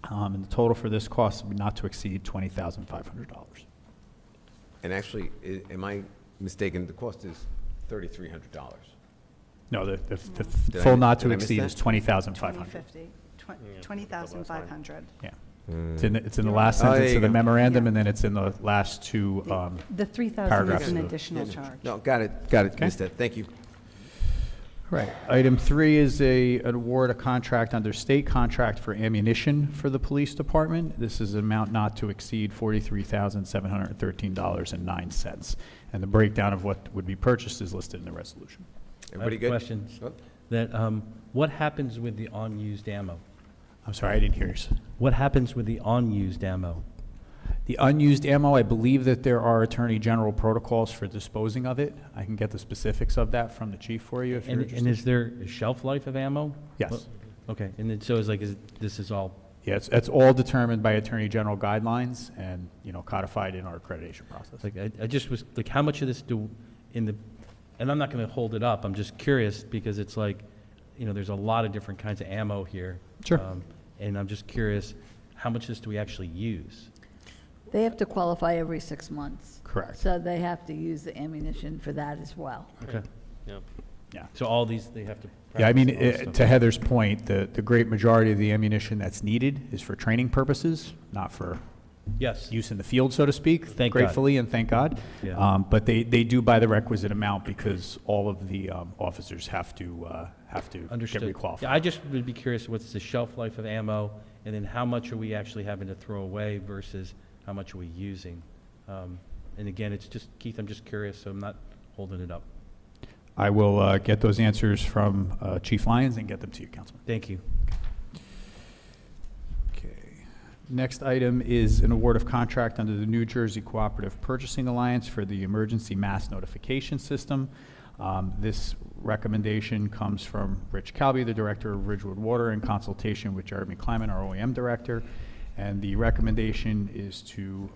And the total for this cost would be not to exceed $20,500. And actually, am I mistaken? The cost is $3,300. No, the Did full I- not did to I miss exceed that? is $20,500. 2050, 20,500. Yeah. Mm. It's in the last Oh, there sentence you of the go. memorandum, Yeah. and then it's in the last two. The 3,000 paragraphs is an of the- additional charge. No, got it, Okay. missed that, thank you. Right. Item 3 is an award, a contract under state contract for ammunition for the police department. This is an amount not to exceed $43,713.09. And the breakdown of what would be purchased is listed in the resolution. Everybody I good? have questions. Oh. That, what happens with the unused ammo? I'm sorry, I didn't hear you. What happens with the unused ammo? The unused ammo, I believe that there are Attorney General protocols for disposing of it. I can get the specifics of that from the chief for you if you're And interested. is there a shelf life of ammo? Yes. Okay, and then, so it's like, this is all, Yeah, it's all determined by Attorney General guidelines and, codified in our accreditation process. like, I just was, like, how much of this do, and I'm not gonna hold it up, I'm just curious, because it's like, there's a lot of different kinds of ammo here. Sure. And I'm just curious, how much of this do we actually use? They have to qualify every 6 months. Correct. So they have to use the ammunition for that as well. Okay. Yeah. Yeah. So all these, they have to. Yeah, I mean, practice all this stuff. to Heather's point, the great majority of the ammunition that's needed is for training purposes, not for Yes. use in the field, so to speak. Thank God. Gratefully, and thank God. Yeah. But they do buy the requisite amount because all of the officers have to get Understood. requalified. Yeah, I just would be curious, what's the shelf life of ammo, and then how much are we actually having to throw away versus how much are we using? And again, it's just, Keith, I'm just curious, so I'm not holding it up. I will get those answers from Chief Lyons and get them to you, Councilman. Thank you. Okay. Next item is an award of contract under the New Jersey Cooperative Purchasing Alliance for the Emergency Mass Notification System. This recommendation comes from Rich Calby, the Director of Ridgewood Water, in consultation with Jeremy Kleiman, our OEM Director. And the recommendation is to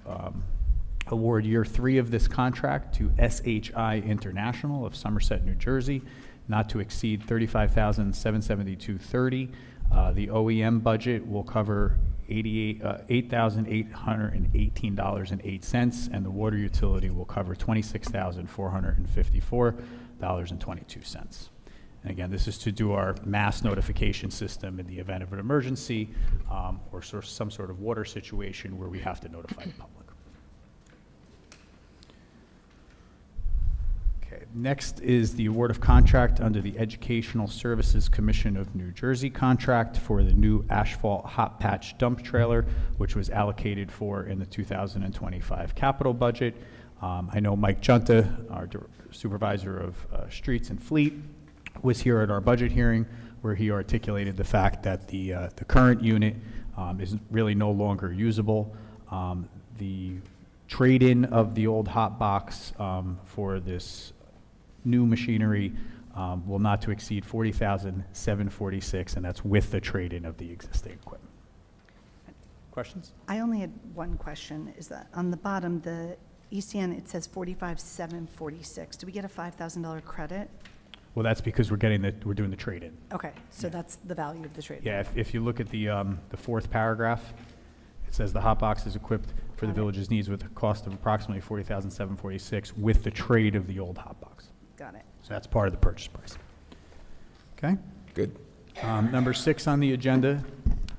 award year 3 of this contract to SHI International of Somerset, New Jersey, not to exceed $35,772.30. The OEM budget will cover $8,818.08, and the water utility will cover $26,454.22. And again, this is to do our mass notification system in the event of an emergency or some sort of water situation where we have to notify the public. Okay, next is the award of contract under the Educational Services Commission of New Jersey contract for the new asphalt hot patch dump trailer, which was allocated for in the 2025 capital budget. I know Mike Junta, our supervisor of streets and fleet, was here at our budget hearing where he articulated the fact that the current unit is really no longer usable. The trade-in of the old hot box for this new machinery will not to exceed $40,746, and that's with the trade-in of the existing equipment. Questions? I only had one question, is that on the bottom, the ECN, it says 45,746. Do we get a $5,000 credit? Well, that's because we're doing the trade-in. Okay, so Yeah. that's the value of the trade. Yeah, if you look at the fourth paragraph, it says the hot box is equipped for the Got it. village's needs with a cost of approximately $40,746 with the trade of the old hot box. Got it. So that's part of the purchase price. Okay? Good. Number 6 on the agenda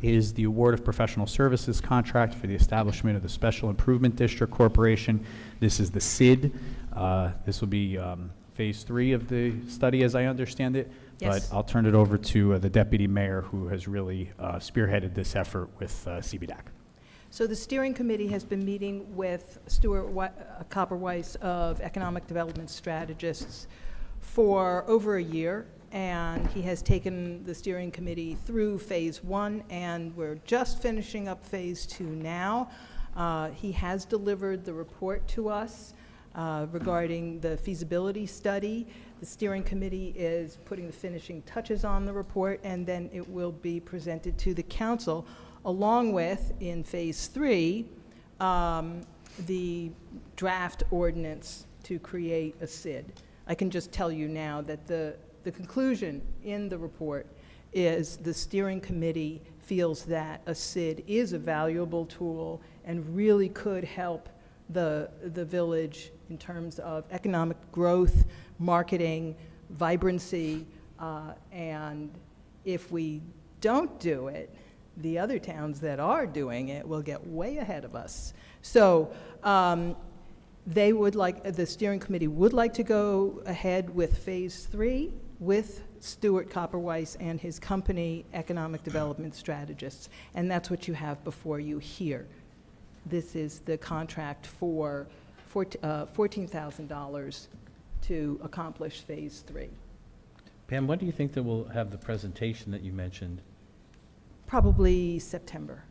is the award of professional services contract for the establishment of the Special Improvement District Corporation. This is the SID. This will be Phase 3 of the study, as I understand it. Yes. But I'll turn it over to the Deputy Mayor, who has really spearheaded this effort with CBDAC. So the steering committee has been meeting with Stuart Copperweiss of Economic Development Strategists for over a year, and he has taken the steering committee through Phase 1, and we're just finishing up Phase 2 now. He has delivered the report to us regarding the feasibility study. The steering committee is putting the finishing touches on the report, and then it will be presented to the council, along with, in Phase 3, the draft ordinance to create a SID. I can just tell you now that the conclusion in the report is the steering committee feels that a SID is a valuable tool and really could help the village in terms of economic growth, marketing, vibrancy, and if we don't do it, the other towns that are doing it will get way ahead of us. So they would like, the steering committee would like to go ahead with Phase 3 with Stuart Copperweiss and his company, Economic Development Strategists, and that's what you have before you here. This is the contract for $14,000 to accomplish Phase 3. Pam, when do you think that we'll have the presentation that you mentioned? Probably September.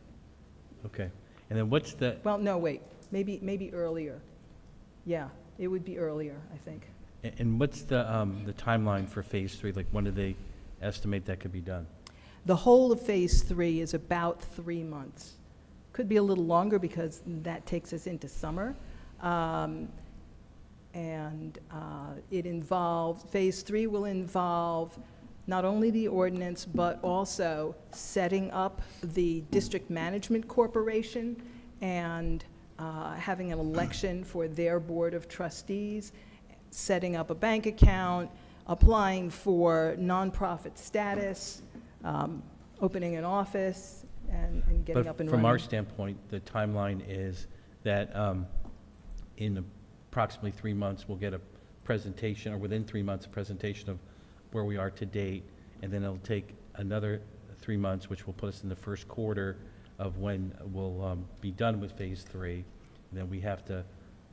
Okay. And then what's the, Well, no, wait, maybe earlier. Yeah, it would be earlier, I think. and what's the timeline for Phase 3? Like, when do they estimate that could be done? The whole of Phase 3 is about 3 months. Could be a little longer because that takes us into summer. It involves, Phase 3 will involve not only the ordinance, but also setting up the district management corporation and having an election for their board of trustees, setting up a bank account, applying for nonprofit status, opening an office, and getting up and But from our running. standpoint, the timeline is that in approximately 3 months, we'll get a presentation, or within 3 months, a presentation of where we are to date, and then it'll take another 3 months, which will put us in the first quarter of when we'll be done with Phase 3. And then we have to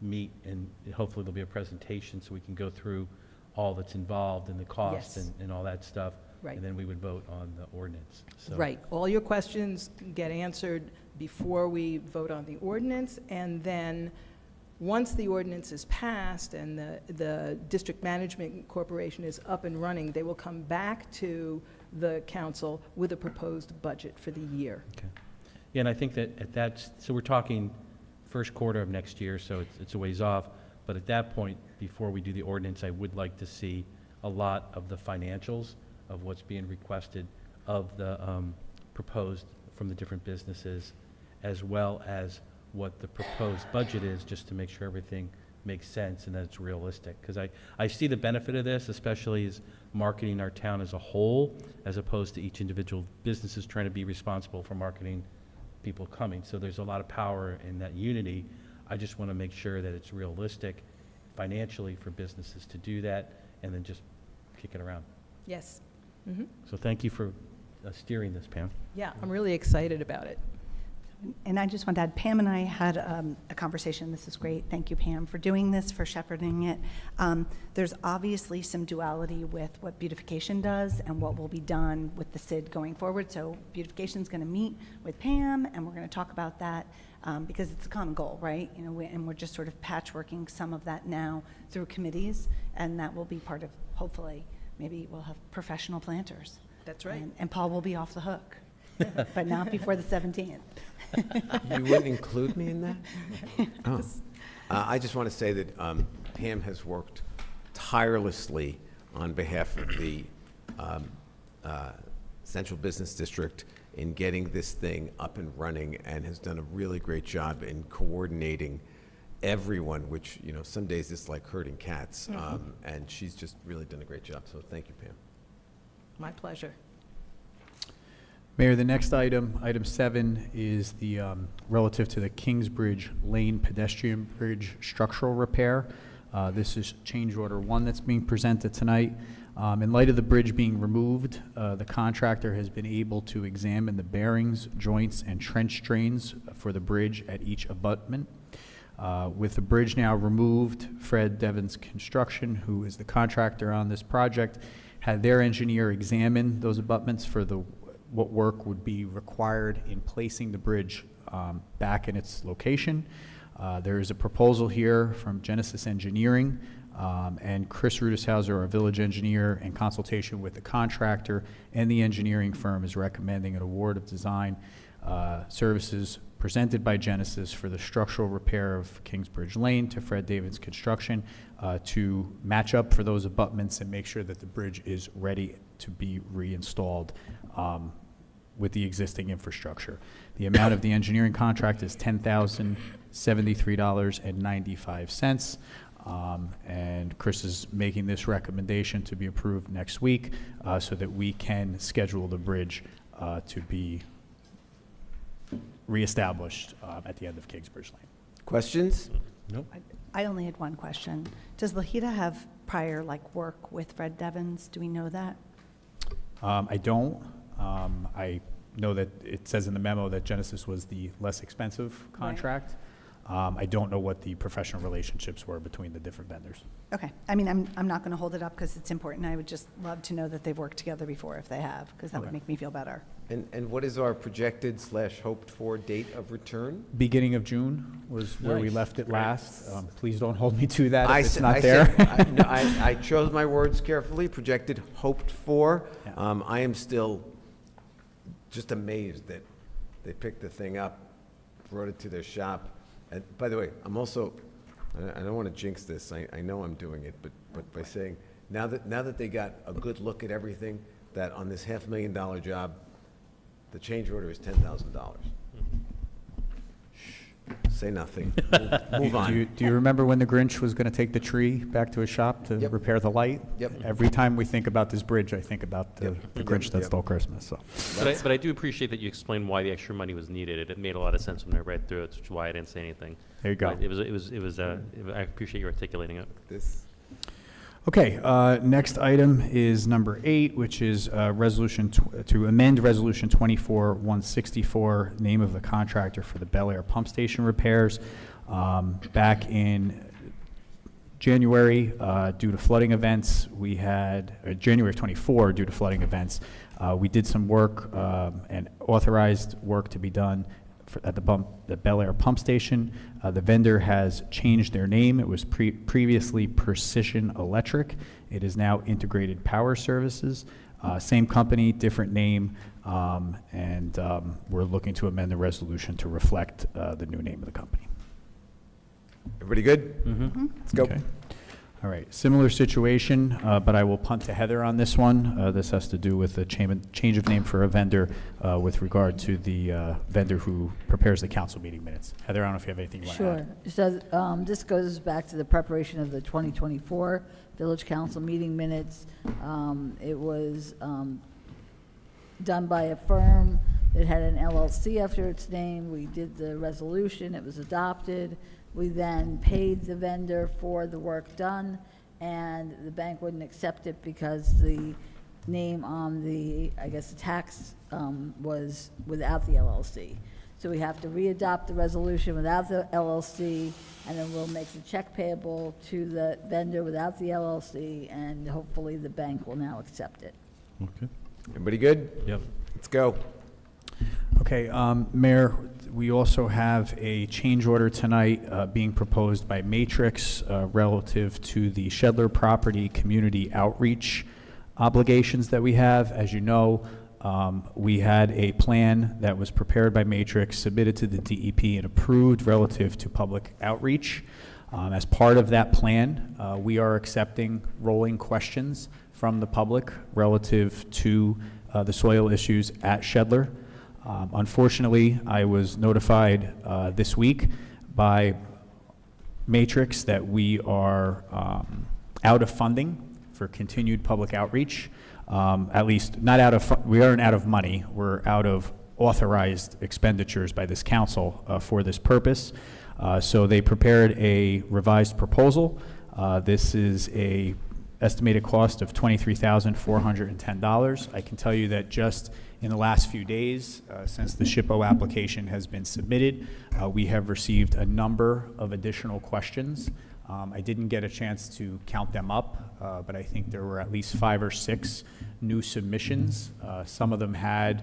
meet, and hopefully there'll be a presentation so we can go through all that's involved and the costs Yes. and all that stuff. Right. And then we would vote on the ordinance. So- Right. All your questions get answered before we vote on the ordinance, and then, once the ordinance is passed and the District Management Corporation is up and running, they will come back to the council with a proposed budget for the year. Okay. Yeah, and I think that so we're talking first quarter of next year, so it's a ways off. But at that point, before we do the ordinance, I would like to see a lot of the financials of what's being requested of the proposed from the different businesses, as well as what the proposed budget is, just to make sure everything makes sense and that it's realistic. Because I see the benefit of this, especially as marketing our town as a whole, as opposed to each individual businesses trying to be responsible for marketing people coming. So there's a lot of power in that unity. I just want to make sure that it's realistic financially for businesses to do that and then just kick it around. Yes. So thank you for steering this, Pam. Yeah, I'm really excited about it. And I just want to add, Pam and I had a conversation. This is great. Thank you, Pam, for doing this, for shepherding it. There's obviously some duality with what beautification does and what will be done with the SID going forward. So beautification's going to meet with Pam, and we're going to talk about that because it's a common goal, right? You know, and we're just sort of patchworking some of that now through committees, and that will be part of, hopefully, maybe we'll have professional planters. That's right. And Paul will be off the hook, but not before the 17th. You wouldn't include me in that? Oh. I just want to say that Pam has worked tirelessly on behalf of the Central Business District in getting this thing up and running, and has done a really great job in coordinating everyone, which, you know, some days it's like herding cats, and she's just really done a great job. So thank you, Pam. My pleasure. Mayor, the next item, item 7, is the relative to the Kingsbridge Lane pedestrian bridge structural repair. This is change order 1 that's being presented tonight. In light of the bridge being removed, the contractor has been able to examine the bearings, joints, and trench drains for the bridge at each abutment. With the bridge now removed, Fred Devens Construction, who is the contractor on this project, had their engineer examine those abutments for what work would be required in placing the bridge back in its location. There is a proposal here from Genesis Engineering, and Chris Rudishauser, our village engineer, in consultation with the contractor and the engineering firm, is recommending an award of design services presented by Genesis for the structural repair of Kingsbridge Lane to Fred Davis Construction to match up for those abutments and make sure that the bridge is ready to be reinstalled with the existing infrastructure. The amount of the engineering contract is $10,073.95. And Chris is making this recommendation to be approved next week so that we can schedule the bridge to be reestablished at the end of Kingsbridge Lane. Questions? Nope. I only had one question. Does Lahita have prior, work with Fred Devens? Do we know that? I don't. I know that it says in the memo that Genesis was the less expensive contract. I don't know what the professional relationships were between the different vendors. Okay. I mean, I'm not going to hold it up because it's important. I would just love to know that they've worked together before if they have, because that would Okay. make me feel better. And what is our projected / hoped for date of return? Beginning of June was where we Nice. left it last. Please don't hold me to that I if it's said- not I there. said- no, I chose my words carefully, projected, hoped for. Yeah. I am still just amazed that they picked the thing up, brought it to their shop. And by the way, I'm also, I don't want to jinx this, I know I'm doing it, but by saying, now that they got a good look at everything, that on this $500,000 job, the change order is $10,000. Say nothing. Move on. Do you remember when the Grinch was going to take the tree back to his shop to Yep. repair the light? Yep. Every time we think about this bridge, I think about the Yep. Grinch that Yep. stole Christmas. So, But I do appreciate that you explained why the extra money was needed. It made a lot of sense when I read through it, which is why I didn't say anything. there you go. But I appreciate you articulating it. This, Okay, next item is number 8, which is resolution to amend Resolution 24-164, name of the contractor for the Bel Air pump station repairs. Back in January, due to flooding events, we had, January 24, due to flooding events, we did some work and authorized work to be done at the Bel Air pump station. The vendor has changed their name. It was previously Precision Electric. It is now Integrated Power Services. Same company, different name, and we're looking to amend the resolution to reflect the new name of the company. everybody good? Mm-hmm. Let's go. Okay. All right, similar situation, but I will punt to Heather on this one. This has to do with a change of name for a vendor with regard to the vendor who prepares the council meeting minutes. Heather, I don't know if you have anything you want to add. Sure. So this goes back to the preparation of the 2024 Village Council meeting minutes. It was done by a firm that had an LLC after its name. We did the resolution, it was adopted. We then paid the vendor for the work done, and the bank wouldn't accept it because the name on the, I guess, the tax was without the LLC. So we have to readopt the resolution without the LLC, and then we'll make the check payable to the vendor without the LLC, and hopefully the bank will now accept it. Okay. Everybody good? Yep. Let's go. Okay, Mayor, we also have a change order tonight being proposed by Matrix relative to the Shedler property community outreach obligations that we have. As you know, we had a plan that was prepared by Matrix, submitted to the DEP, and approved relative to public outreach. As part of that plan, we are accepting rolling questions from the public relative to the soil issues at Shedler. Unfortunately, I was notified this week by Matrix that we are out of funding for continued public outreach. At least not out of, we aren't out of money. We're out of authorized expenditures by this council for this purpose. So they prepared a revised proposal. This is a estimated cost of $23,410. I can tell you that just in the last few days, since the SHPO application has been submitted, we have received a number of additional questions. I didn't get a chance to count them up, but I think there were at least 5 or 6 new submissions. Some of them had,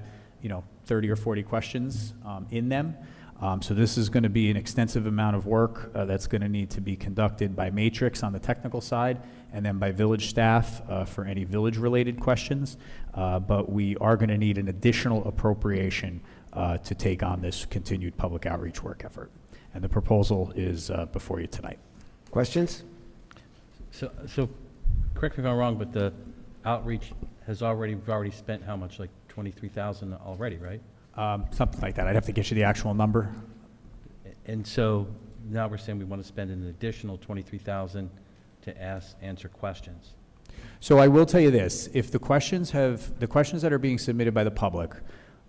30 or 40 questions in them. So this is going to be an extensive amount of work that's going to need to be conducted by Matrix on the technical side, and then by village staff for any village-related questions. But we are going to need an additional appropriation to take on this continued public outreach work effort. And the proposal is before you tonight. Questions? So correct me if I'm wrong, but the outreach has we've already spent how much, like 23,000 already, right? Something like that. I'd have to get you the actual number. And so now we're saying we want to spend an additional 23,000 to answer questions. So I will tell you this, if the questions that are being submitted by the public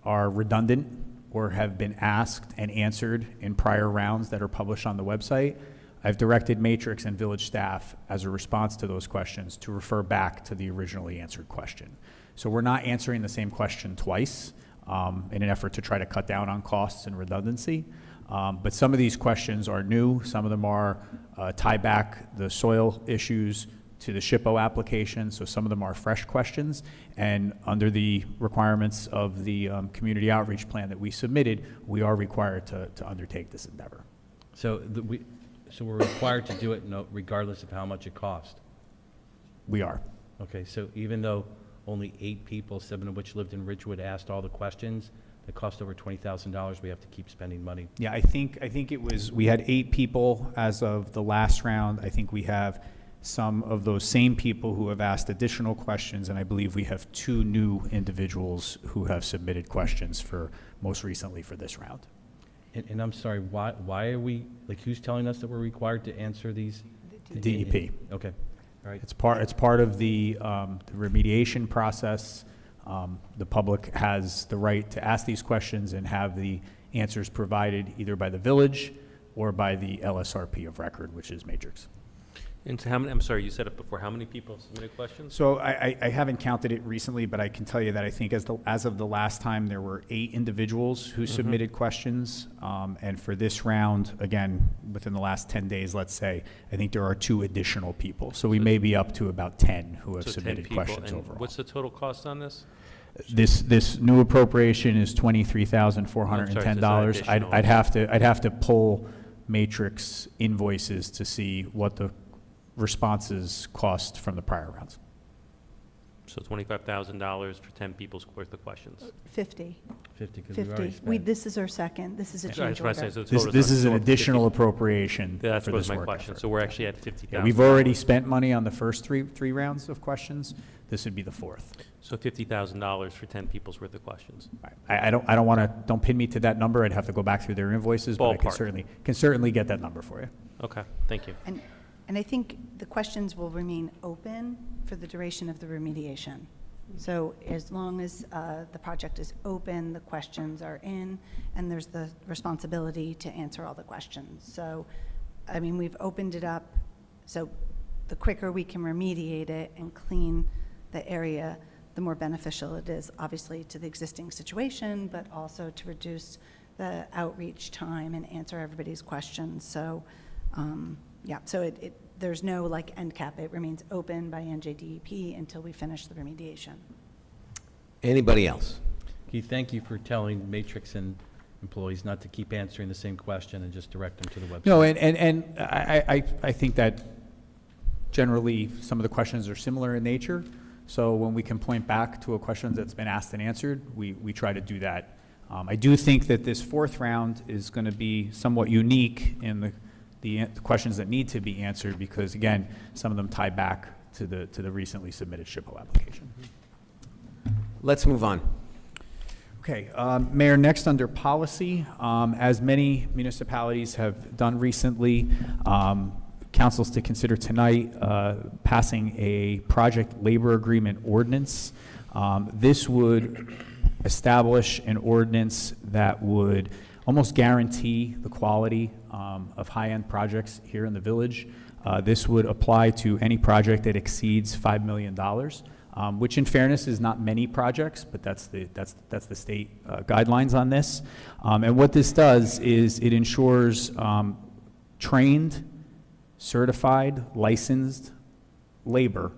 are redundant or have been asked and answered in prior rounds that are published on the website, I've directed Matrix and village staff as a response to those questions to refer back to the originally answered question. So we're not answering the same question twice in an effort to try to cut down on costs and redundancy. But some of these questions are new. Some of them are tie back the soil issues to the SHPO application. So some of them are fresh questions. And under the requirements of the community outreach plan that we submitted, we are required to undertake this endeavor. So we're required to do it regardless of how much it costs. We are. Okay, so even though only 8 people, 7 of which lived in Ridgewood, asked all the questions that cost over $20,000, we have to keep spending money. Yeah, I think it was, we had 8 people as of the last round. I think we have some of those same people who have asked additional questions, and I believe we have 2 new individuals who have submitted questions for, most recently for this round. And I'm sorry, why are we, who's telling us that we're required to answer these? The DEP. Okay, all right. It's part of the remediation process. The public has the right to ask these questions and have the answers provided either by the village or by the LSRP of record, which is Matrix. And so how many, I'm sorry, you said it before, how many people submitted questions? So I haven't counted it recently, but I can tell you that I think as of the last time, there were 8 individuals who submitted questions. And for this round, again, within the last 10 days, let's say, I think there are 2 additional people. So we may be up to about 10 who have So 10 submitted people, questions and overall. what's the total cost on this? This new appropriation is $23,410. additional? I'd have to pull Matrix invoices to see what the responses cost from the prior rounds. So $25,000 for 10 people's worth of questions. 50. 50, because we've already 50. spent. This is our second, this is a That's change what I said, order. so the This, total this is an up to additional 50. appropriation That for was this my work question. effort. So we're actually at 50,000. Yeah, we've already spent money on the first three rounds of questions. This would be the fourth. So $50,000 for 10 people's worth of questions. I don't want to, don't pin me to that number. I'd have to go back through their invoices, but I Ballpark. can certainly get that number for you. Okay, thank you. And I think the questions will remain open for the duration of the remediation. So as long as the project is open, the questions are in, and there's the responsibility to answer all the questions. So, I mean, we've opened it up, so the quicker we can remediate it and clean the area, the more beneficial it is, obviously, to the existing situation, but also to reduce the outreach time and answer everybody's questions. So, yeah, so there's no like end cap. It remains open by NJDEP until we finish the remediation. Anybody else? Keith, thank you for telling Matrix and employees not to keep answering the same question and just direct them to the website. No, and I think that generally some of the questions are similar in nature. So when we can point back to a question that's been asked and answered, we try to do that. I do think that this fourth round is going to be somewhat unique in the questions that need to be answered because, again, some of them tie back to the recently submitted SHPO application. Let's move on. Okay, Mayor, next under policy, as many municipalities have done recently, council's to consider tonight passing a project labor agreement ordinance. This would establish an ordinance that would almost guarantee the quality of high-end projects here in the village. This would apply to any project that exceeds $5 million. Which in fairness is not many projects, but that's the state guidelines on this. And what this does is it ensures trained, certified, licensed labor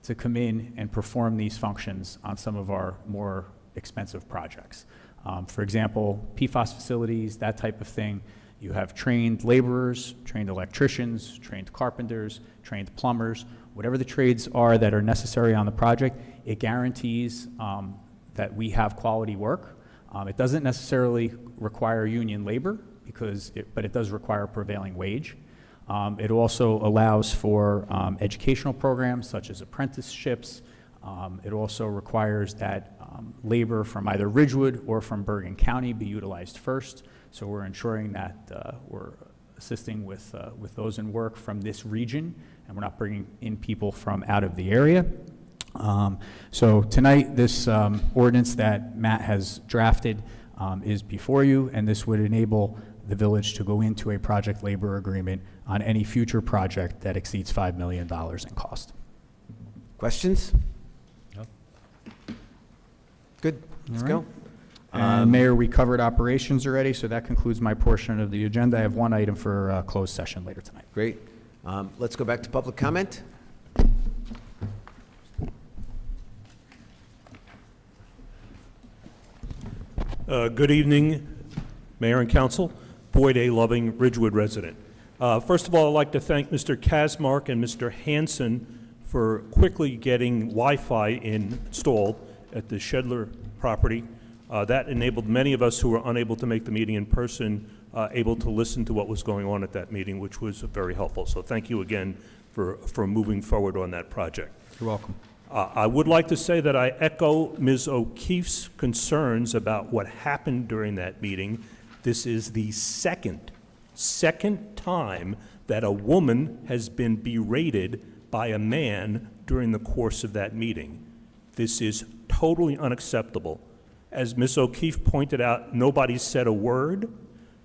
to come in and perform these functions on some of our more expensive projects. For example, PFAS facilities, that type of thing. You have trained laborers, trained electricians, trained carpenters, trained plumbers, whatever the trades are that are necessary on the project. It guarantees that we have quality work. It doesn't necessarily require union labor, but it does require a prevailing wage. It also allows for educational programs such as apprenticeships. It also requires that labor from either Ridgewood or from Bergen County be utilized first. So we're ensuring that we're assisting with those in work from this region, and we're not bringing in people from out of the area. So tonight, this ordinance that Matt has drafted is before you, and this would enable the village to go into a project labor agreement on any future project that exceeds $5 million in cost. Questions? No. Good, let's All go. right. And Mayor, we covered operations already, so that concludes my portion of the agenda. I have one item for closed session later tonight. Great. Let's go back to public comment. Good evening, Mayor and Council. Boyd A. Loving, Ridgewood resident. First of all, I'd like to thank Mr. Kasmark and Mr. Hanson for quickly getting Wi-Fi installed at the Shedler property. That enabled many of us who were unable to make the meeting in person able to listen to what was going on at that meeting, which was very helpful. So thank you again for moving forward on that project. You're welcome. I would like to say that I echo Ms. O'Keefe's concerns about what happened during that meeting. This is the second time that a woman has been berated by a man during the course of that meeting. This is totally unacceptable. As Ms. O'Keefe pointed out, nobody said a word.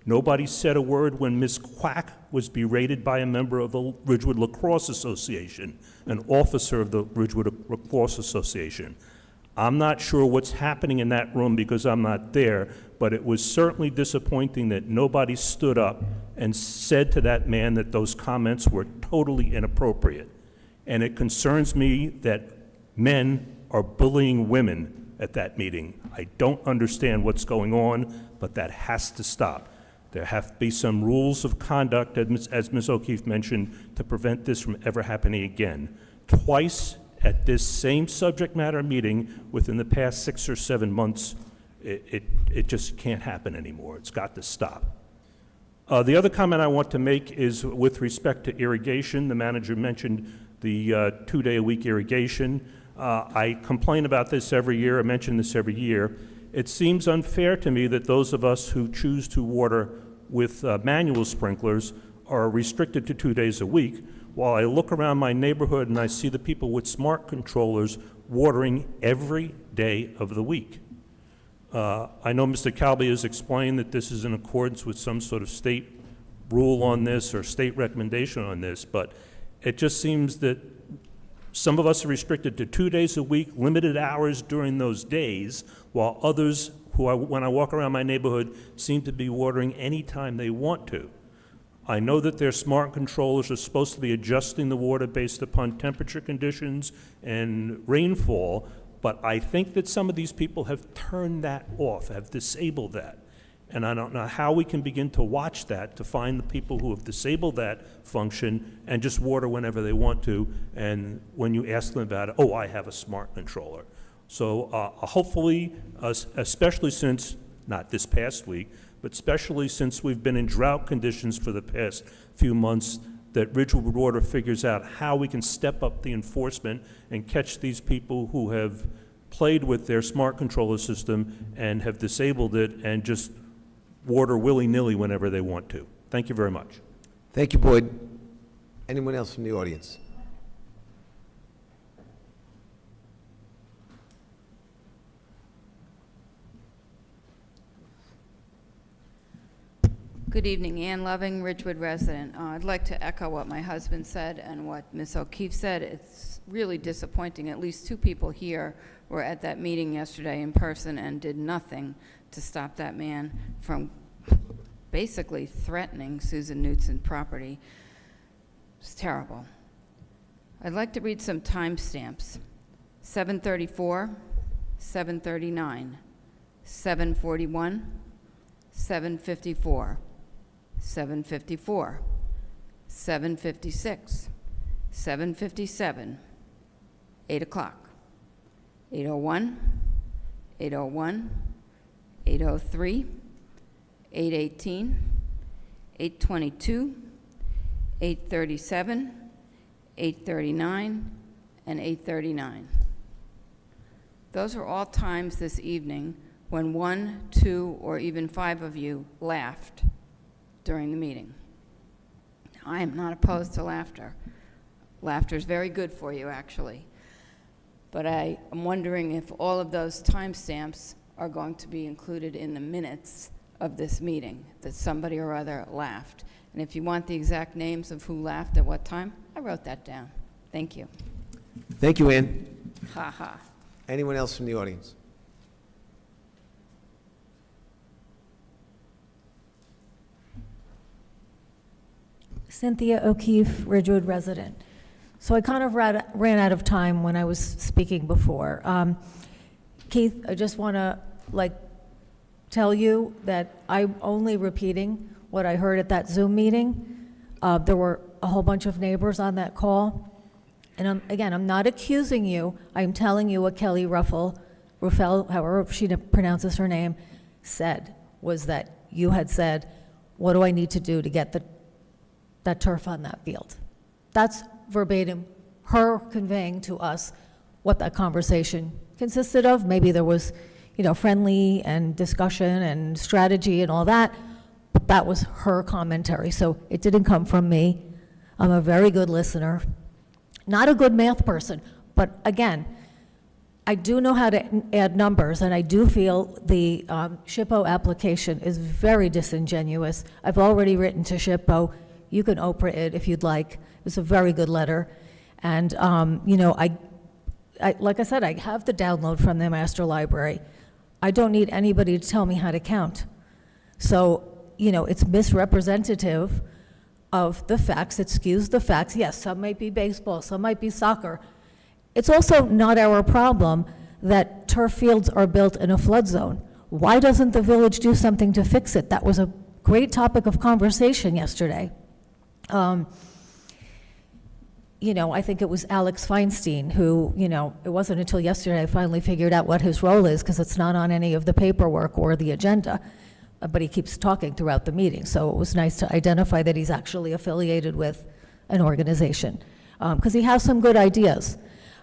Nobody said a word when Ms. Quack was berated by a member of the Ridgewood Lacrosse Association, an officer of the Ridgewood Lacrosse Association. I'm not sure what's happening in that room because I'm not there, but it was certainly disappointing that nobody stood up and said to that man that those comments were totally inappropriate. And it concerns me that men are bullying women at that meeting. I don't understand what's going on, but that has to stop. There have to be some rules of conduct, as Ms. O'Keefe mentioned, to prevent this from ever happening again. Twice at this same subject matter meeting within the past 6 or 7 months, It just can't happen anymore. It's got to stop. The other comment I want to make is with respect to irrigation. The manager mentioned the 2-day-a-week irrigation. I complain about this every year. I mention this every year. It seems unfair to me that those of us who choose to water with manual sprinklers are restricted to 2 days a week, while I look around my neighborhood and I see the people with smart controllers watering every day of the week. I know Mr. Calby has explained that this is in accordance with some sort of state rule on this or state recommendation on this, but it just seems that some of us are restricted to 2 days a week, limited hours during those days, while others when I walk around my neighborhood, seem to be watering anytime they want to. I know that their smart controllers are supposed to be adjusting the water based upon temperature conditions and rainfall, but I think that some of these people have turned that off, have disabled that. And I don't know how we can begin to watch that, to find the people who have disabled that function and just water whenever they want to. And when you ask them about it, oh, I have a smart controller. So hopefully, especially since, not this past week, but especially since we've been in drought conditions for the past few months, that Ridgewood Water figures out how we can step up the enforcement and catch these people who have played with their smart controller system and have disabled it and just water willy-nilly whenever they want to. Thank you very much. Thank you, Boyd. Anyone else from the audience? Good evening, Ann Loving, Ridgewood resident. I'd like to echo what my husband said and what Ms. O'Keefe said. It's really disappointing. At least 2 people here were at that meeting yesterday in person and did nothing to stop that man from basically threatening Susan Knutson property. It's terrible. I'd like to read some timestamps. 7:34, 7:39, 7:41, 7:54, 7:54, 7:56, 7:57, 8 o'clock, 8:01, 8:01, 8:03, 8:18, 8:22, 8:37, 8:39, and 8:39. Those are all times this evening when 1, 2, or even 5 of you laughed during the meeting. I am not opposed to laughter. Laughter is very good for you, actually. But I am wondering if all of those timestamps are going to be included in the minutes of this meeting, that somebody or other laughed. And if you want the exact names of who laughed at what time, I wrote that down. Thank you. Thank you, Ann. Ha ha. Anyone else from the audience? Cynthia O'Keefe, Ridgewood resident. So I kind of ran out of time when I was speaking before. Keith, I just want to tell you that I'm only repeating what I heard at that Zoom meeting. There were a whole bunch of neighbors on that call. And I'm not accusing you. I'm telling you what Kelly Ruffel, however she pronounces her name, said, was that you had said, what do I need to do to get that turf on that field? That's verbatim her conveying to us what that conversation consisted of. Maybe there was, friendly and discussion and strategy and all that, but that was her commentary. So it didn't come from me. I'm a very good listener. Not a good math person, but again, I do know how to add numbers, and I do feel the SHPO application is very disingenuous. I've already written to SHPO. You can Oprah it if you'd like. It's a very good letter. And, I like I said, I have the download from the master library. I don't need anybody to tell me how to count. So, it's misrepresentative of the facts. It skews the facts. Yes, some might be baseball, some might be soccer. It's also not our problem that turf fields are built in a flood zone. Why doesn't the village do something to fix it? That was a great topic of conversation yesterday. I think it was Alex Feinstein who, it wasn't until yesterday I finally figured out what his role is, because it's not on any of the paperwork or the agenda, but he keeps talking throughout the meeting. So it was nice to identify that he's actually affiliated with an organization, because he has some good ideas.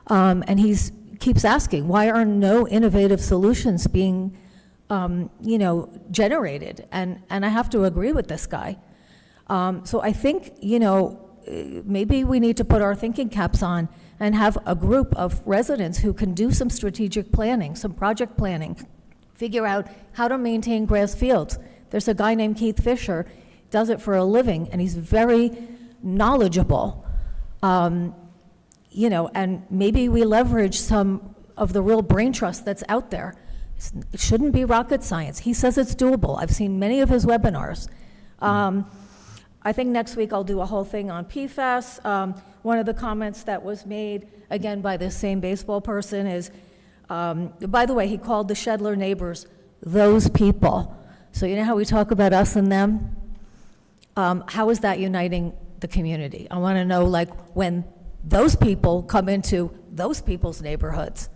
And he's keeps asking, why are no innovative solutions being, generated? And I have to agree with this guy. So I think, maybe we need to put our thinking caps on and have a group of residents who can do some strategic planning, some project planning, figure out how to maintain grass fields. There's a guy named Keith Fisher, does it for a living, and he's very knowledgeable. And maybe we leverage some of the real brain trust that's out there. It shouldn't be rocket science. He says it's doable. I've seen many of his webinars. I think next week I'll do a whole thing on PFAS. One of the comments that was made, again, by this same baseball person is, by the way, he called the Shedler neighbors those people. So you know how we talk about us and them? How is that uniting the community? I want to know, when those people come into those people's neighborhoods,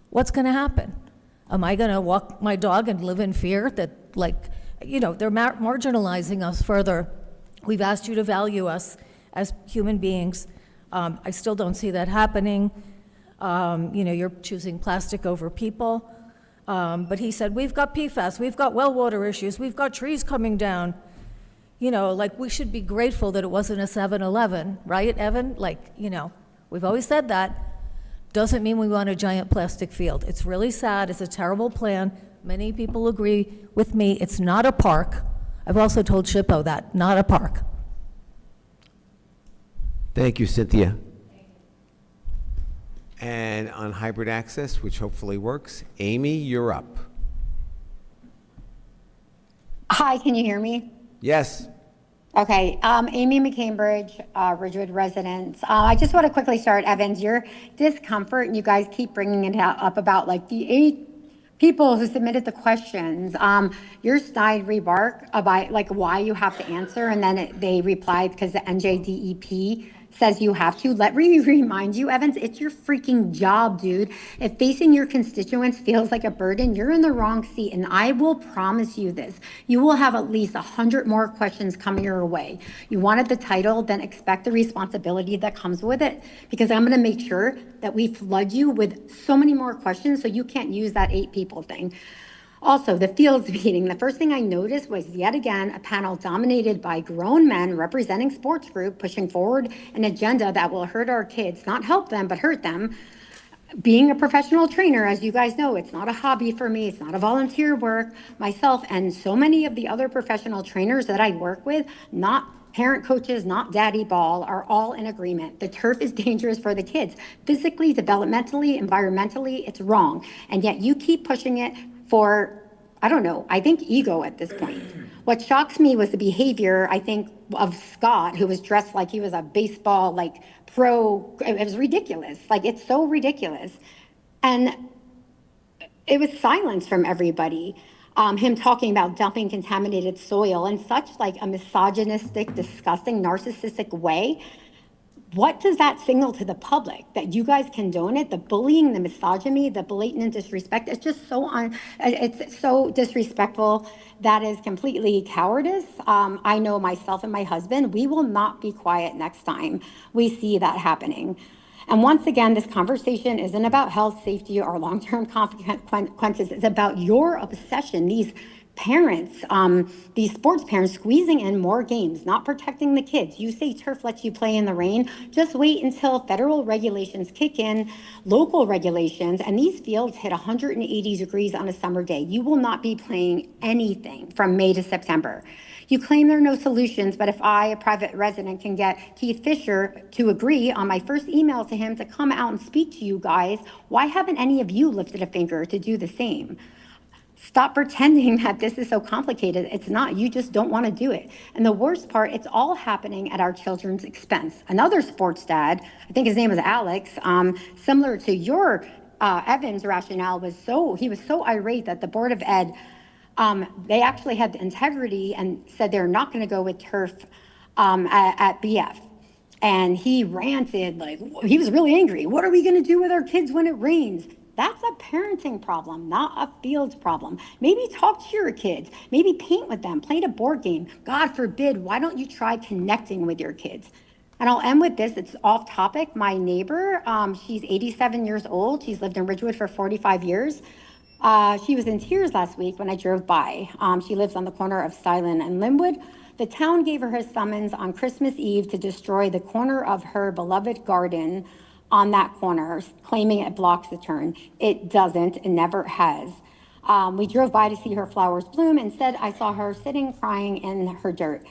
what's going to happen? Am I going to walk my dog and live in fear that, they're marginalizing us further? We've asked you to value us as human beings. I still don't see that happening. You're choosing plastic over people. But he said, we've got PFAS, we've got well water issues, we've got trees coming down. We should be grateful that it wasn't a 7-Eleven, right, Evan? We've always said that. Doesn't mean we want a giant plastic field. It's really sad, it's a terrible plan. Many people agree with me, it's not a park. I've also told SHPO that, not a park. Thank you, Cynthia. And on hybrid access, which hopefully works, Amy, you're up. Hi, can you hear me? Yes. Okay, Amy McCambridge, Ridgewood resident. I just want to quickly start, Evans, your discomfort, and you guys keep bringing it up about the 8 people who submitted the questions. Your snide remark about why you have to answer, and then they replied because the NJDEP says you have to. Let me remind you, Evans, it's your freaking job, dude. If facing your constituents feels like a burden, you're in the wrong seat. And I will promise you this, you will have at least 100 more questions coming your way. You wanted the title, then expect the responsibility that comes with it, because I'm gonna make sure that we flood you with so many more questions so you can't use that 8 people thing. Also, the Fields meeting, the first thing I noticed was yet again a panel dominated by grown men representing sports group pushing forward an agenda that will hurt our kids, not help them, but hurt them. Being a professional trainer, as you guys know, it's not a hobby for me. It's not a volunteer work. Myself and so many of the other professional trainers that I work with, not parent coaches, not daddy ball, are all in agreement. The turf is dangerous for the kids. Physically, developmentally, environmentally, it's wrong. And yet you keep pushing it for, I don't know, I think ego at this point. What shocks me was the behavior, I think, of Scott, who was dressed like he was a baseball, pro. It was ridiculous. It's so ridiculous. And it was silence from everybody. Him talking about dumping contaminated soil in such a misogynistic, disgusting, narcissistic way. What does that signal to the public? That you guys condone it? The bullying, the misogyny, the blatant disrespect? It's just it's so disrespectful. That is completely cowardice. I know myself and my husband, we will not be quiet next time we see that happening. And once again, this conversation isn't about health, safety, or long-term consequences. It's about your obsession. These parents, these sports parents squeezing in more games, not protecting the kids. You say turf lets you play in the rain. Just wait until federal regulations kick in, local regulations, and these fields hit 180 degrees on a summer day. You will not be playing anything from May to September. You claim there are no solutions, but if I, a private resident, can get Keith Fisher to agree on my first email to him to come out and speak to you guys, why haven't any of you lifted a finger to do the same? Stop pretending that this is so complicated. It's not. You just don't want to do it. And the worst part, it's all happening at our children's expense. Another sports dad, I think his name was Alex, similar to your Evan's rationale, he was so irate that the Board of Ed, they actually had the integrity and said they're not going to go with turf at BF. And he ranted, like, he was really angry. What are we going to do with our kids when it rains? That's a parenting problem, not a fields problem. Maybe talk to your kids. Maybe paint with them, play a board game. God forbid, why don't you try connecting with your kids? And I'll end with this. It's off topic. My neighbor, she's 87 years old. She's lived in Ridgewood for 45 years. She was in tears last week when I drove by. She lives on the corner of Silent and Linwood. The town gave her a summons on Christmas Eve to destroy the corner of her beloved garden on that corner, claiming it blocks the turn. It doesn't, it never has. We drove by to see her flowers bloom. Instead, I saw her sitting crying in her dirt.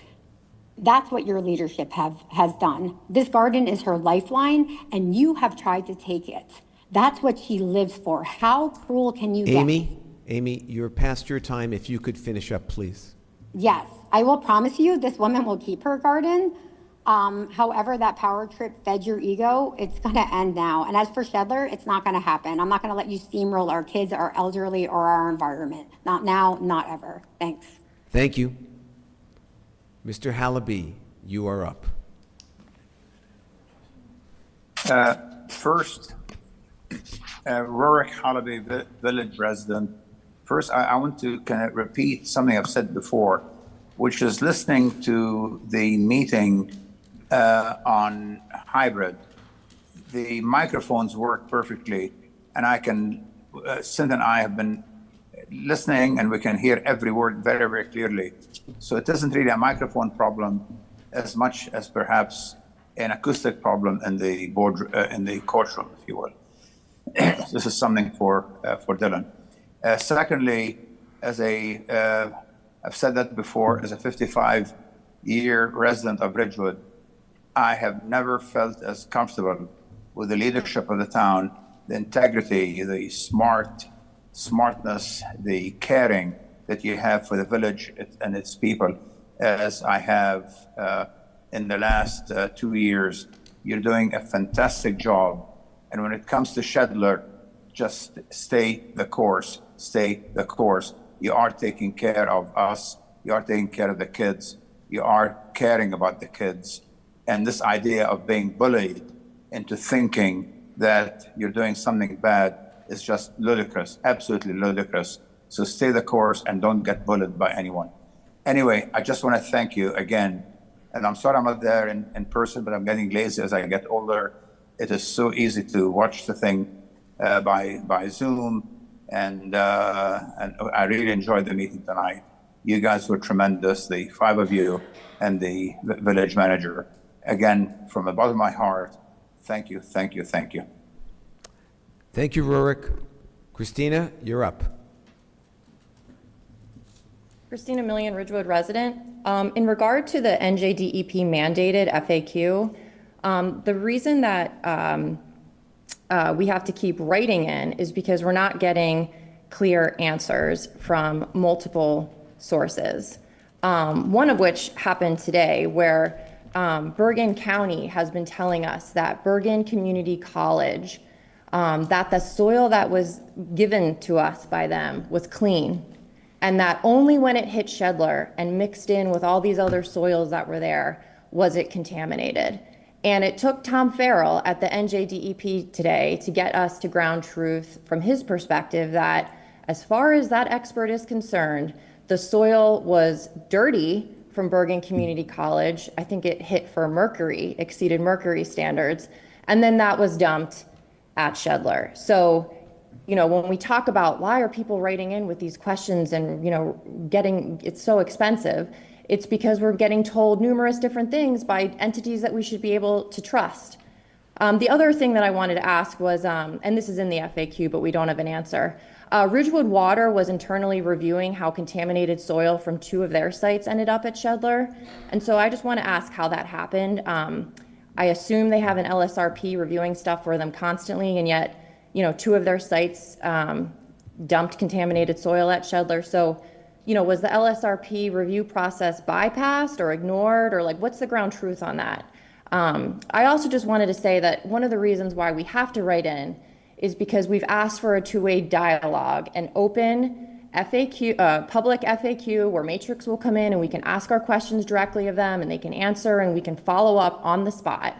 That's what your leadership has done. This garden is her lifeline, and you have tried to take it. That's what she lives for. How cruel can you get? Amy, you're past your time. If you could finish up, please. Yes, I will promise you this woman will keep her garden. However, that power trip fed your ego, it's going to end now. And as for Shedler, it's not going to happen. I'm not going to let you steamroll our kids, our elderly, or our environment. Not now, not ever. Thanks. Thank you. Mr. Halaby, you are up. First, Rurik Halaby, village resident. First, I want to kind of repeat something I've said before, which is listening to the meeting on hybrid. The microphones work perfectly, and I can, Cynthia and I have been listening, and we can hear every word very, very clearly. So it isn't really a microphone problem as much as perhaps an acoustic problem in the board, in the courtroom, if you will. This is something for Dylan. Secondly, as I've said that before, as a 55-year resident of Ridgewood, I have never felt as comfortable with the leadership of the town, the integrity, the smartness, the caring that you have for the village and its people, as I have in the last 2 years. You're doing a fantastic job. And when it comes to Shedler, just stay the course, stay the course. You are taking care of us. You are taking care of the kids. You are caring about the kids. And this idea of being bullied into thinking that you're doing something bad is just ludicrous, absolutely ludicrous. So stay the course and don't get bullied by anyone. Anyway, I just want to thank you again. And I'm sorry I'm not there in person, but I'm getting lazy as I get older. It is so easy to watch the thing by Zoom. And I really enjoyed the meeting tonight. You guys were tremendous, the five of you and the village manager. Again, from the bottom of my heart, thank you, thank you, thank you. Thank you, Rurik. Christina, you're up. Christina Millian, Ridgewood resident. In regard to the NJDEP mandated FAQ, the reason that we have to keep writing in is because we're not getting clear answers from multiple sources. One of which happened today, where Bergen County has been telling us that Bergen Community College, that the soil that was given to us by them was clean, and that only when it hit Shedler and mixed in with all these other soils that were there was it contaminated. And it took Tom Farrell at the NJDEP today to get us to ground truth from his perspective that as far as that expert is concerned, the soil was dirty from Bergen Community College. I think it hit for mercury, exceeded mercury standards, and then that was dumped at Shedler. So, when we talk about why are people writing in with these questions and, it's so expensive, it's because we're getting told numerous different things by entities that we should be able to trust. The other thing that I wanted to ask was, and this is in the FAQ, but we don't have an answer. Ridgewood Water was internally reviewing how contaminated soil from 2 of their sites ended up at Shedler. And so I just want to ask how that happened. I assume they have an LSRP reviewing stuff for them constantly, and yet, 2 of their sites dumped contaminated soil at Shedler. So, was the LSRP review process bypassed or ignored, or what's the ground truth on that? I also just wanted to say that one of the reasons why we have to write in is because we've asked for a two-way dialogue, an open public FAQ where Matrix will come in and we can ask our questions directly of them and they can answer and we can follow up on the spot.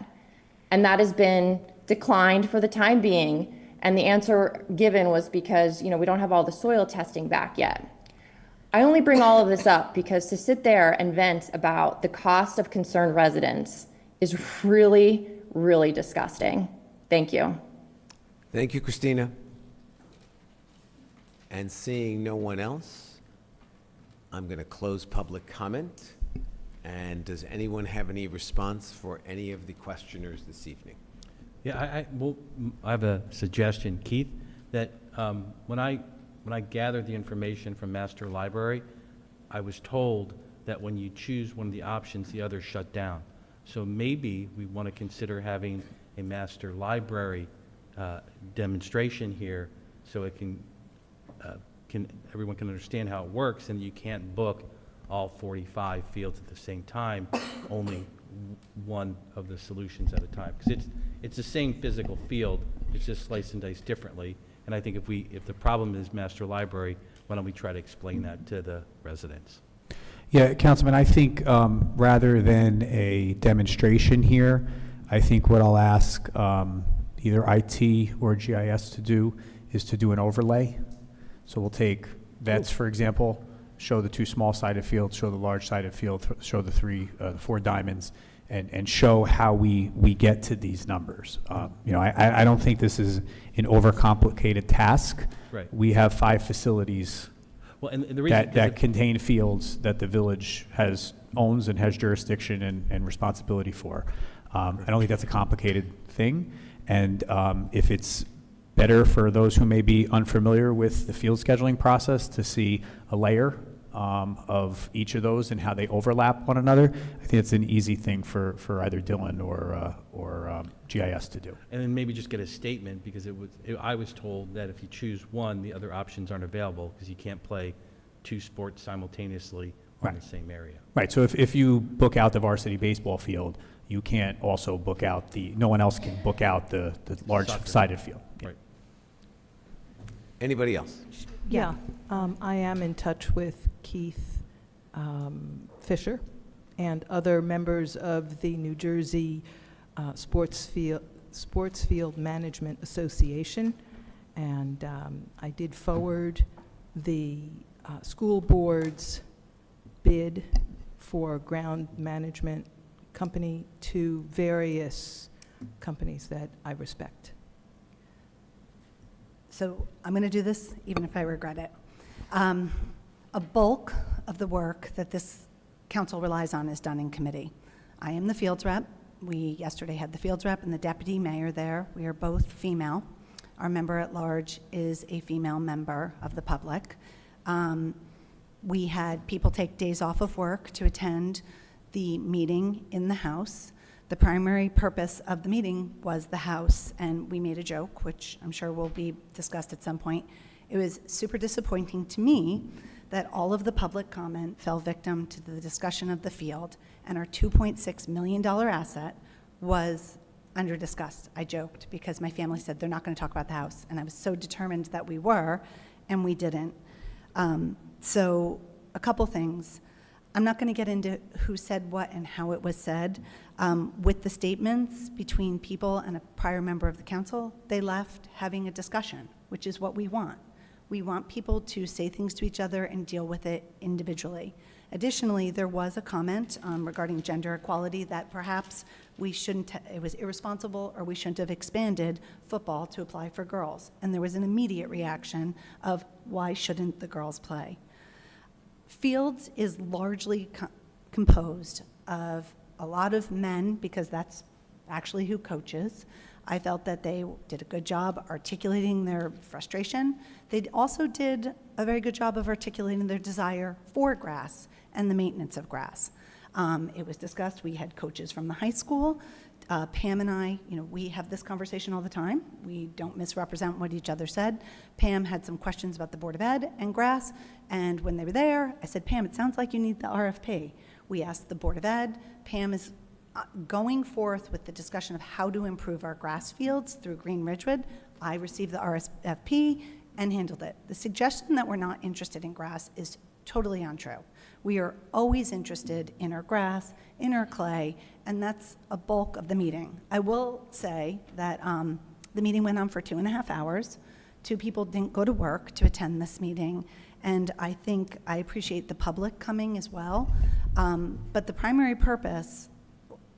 And that has been declined for the time being. And the answer given was because, we don't have all the soil testing back yet. I only bring all of this up because to sit there and vent about the cost of concerned residents is really, really disgusting. Thank you. Thank you, Christina. And seeing no one else, I'm going to close public comment. And does anyone have any response for any of the questioners this evening? Yeah, I have a suggestion, Keith, that when I gathered the information from Master Library, I was told that when you choose one of the options, the others shut down. So maybe we want to consider having a Master Library demonstration here so it everyone can understand how it works, and you can't book all 45 fields at the same time, only one of the solutions at a time. Because it's the same physical field, it's just sliced and diced differently. And I think if the problem is Master Library, why don't we try to explain that to the residents? Yeah, Councilman, I think rather than a demonstration here, I think what I'll ask either IT or GIS to do is to do an overlay. So we'll take Vets, for example, show the 2 small-sided fields, show the large-sided field, show the 4 diamonds, and show how we get to these numbers. I don't think this is an overcomplicated task. Right. We have 5 facilities Well, and the reason that contain fields that the village owns and has jurisdiction and responsibility for. I don't think that's a complicated thing. And if it's better for those who may be unfamiliar with the field scheduling process to see a layer of each of those and how they overlap one another, I think it's an easy thing for either Dylan or GIS to do. And then maybe just get a statement, because I was told that if you choose one, the other options aren't available, because you can't play 2 sports simultaneously in the same area. Right, so if you book out the varsity baseball field, you can't also book out no one else can book out the large-sided field. Yeah. Right. Anybody else? Yeah, I am in touch with Keith Fisher and other members of the New Jersey Sports Field Management Association, and I did forward the school board's bid for ground management company to various companies that I respect. So I'm going to do this even if I regret it. A bulk of the work that this council relies on is done in committee. I am the fields rep. We yesterday had the fields rep and the deputy mayor there. We are both female. Our member at large is a female member of the public. We had people take days off of work to attend the meeting in the House. The primary purpose of the meeting was the House, and we made a joke, which I'm sure will be discussed at some point. It was super disappointing to me that all of the public comment fell victim to the discussion of the field, and our $2.6 million asset was under-discussed. I joked because my family said they're not going to talk about the House, and I was so determined that we were, and we didn't. So a couple things. I'm not going to get into who said what and how it was said. With the statements between people and a prior member of the council, they left having a discussion, which is what we want. We want people to say things to each other and deal with it individually. Additionally, there was a comment regarding gender equality that perhaps we shouldn't, it was irresponsible, or we shouldn't have expanded football to apply for girls. And there was an immediate reaction of, why shouldn't the girls play? Fields is largely composed of a lot of men, because that's actually who coaches. I felt that they did a good job articulating their frustration. They also did a very good job of articulating their desire for grass and the maintenance of grass. It was discussed. We had coaches from the high school. Pam and I, we have this conversation all the time. We don't misrepresent what each other said. Pam had some questions about the Board of Ed and grass, and when they were there, I said, Pam, it sounds like you need the RFP. We asked the Board of Ed. Pam is going forth with the discussion of how to improve our grass fields through Green Ridgewood. I received the RFP. and handled it. The suggestion that we're not interested in grass is totally untrue. We are always interested in our grass, in our clay, and that's a bulk of the meeting. I will say that the meeting went on for 2.5 hours. 2 people didn't go to work to attend this meeting, and I appreciate the public coming as well. But the primary purpose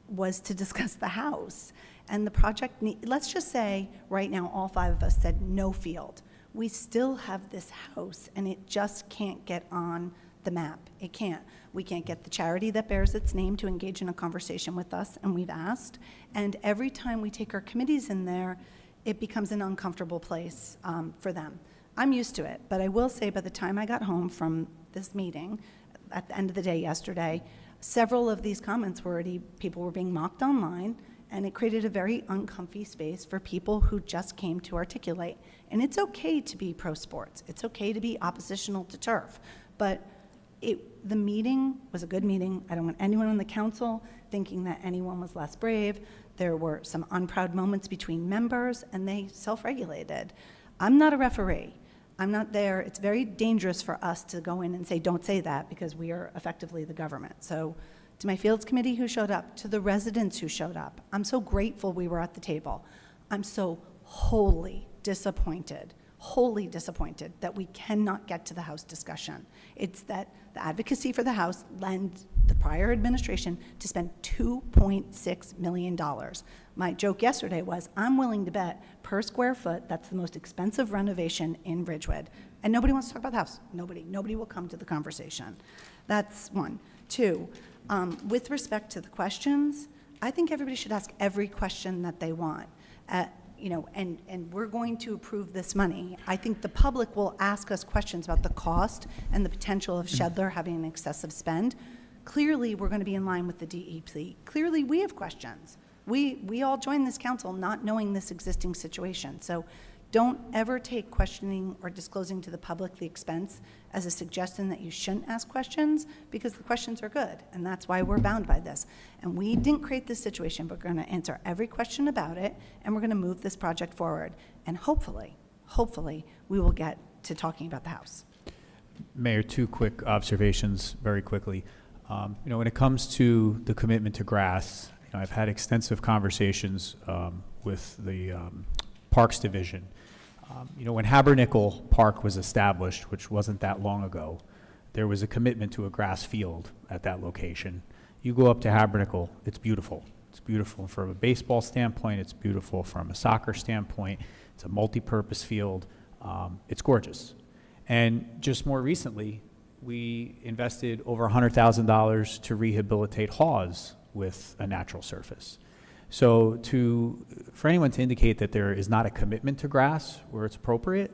was to discuss the house. And the project, let's just say right now all 5 of us said no field. We still have this house, and it just can't get on the map. It can't. We can't get the charity that bears its name to engage in a conversation with us, and we've asked. And every time we take our committees in there, it becomes an uncomfortable place for them. I'm used to it, but I will say by the time I got home from this meeting, at the end of the day yesterday, several of these comments were already, people were being mocked online, and it created a very uncomfy space for people who just came to articulate. And it's okay to be pro-sports. It's okay to be oppositional to turf. But the meeting was a good meeting. I don't want anyone on the council thinking that anyone was less brave. There were some unproud moments between members, and they self-regulated. I'm not a referee. I'm not there. It's very dangerous for us to go in and say, don't say that, because we are effectively the government. So to my Fields Committee who showed up, to the residents who showed up, I'm so grateful we were at the table. I'm so wholly disappointed that we cannot get to the House discussion. It's that the advocacy for the House led the prior administration to spend $2.6 million. My joke yesterday was, I'm willing to bet per square foot that's the most expensive renovation in Ridgewood. And nobody wants to talk about the House. Nobody will come to the conversation. That's one. 2, with respect to the questions, I think everybody should ask every question that they want. And we're going to approve this money. I think the public will ask us questions about the cost and the potential of Shedler having an excessive spend. Clearly, we're going to be in line with the DEP. Clearly, we have questions. We all joined this council not knowing this existing situation. So don't ever take questioning or disclosing to the public the expense as a suggestion that you shouldn't ask questions, because the questions are good, and that's why we're bound by this. And we didn't create this situation, but we're going to answer every question about it, and we're going to move this project forward. And hopefully, we will get to talking about the House. Mayor, 2 quick observations very quickly. When it comes to the commitment to grass, I've had extensive conversations with the Parks Division. When Habernickel Park was established, which wasn't that long ago, there was a commitment to a grass field at that location. You go up to Habernickel, it's beautiful. It's beautiful from a baseball standpoint. It's beautiful from a soccer standpoint. It's a multi-purpose field. It's gorgeous. And just more recently, we invested over $100,000 to rehabilitate Hawes with a natural surface. So for anyone to indicate that there is not a commitment to grass where it's appropriate,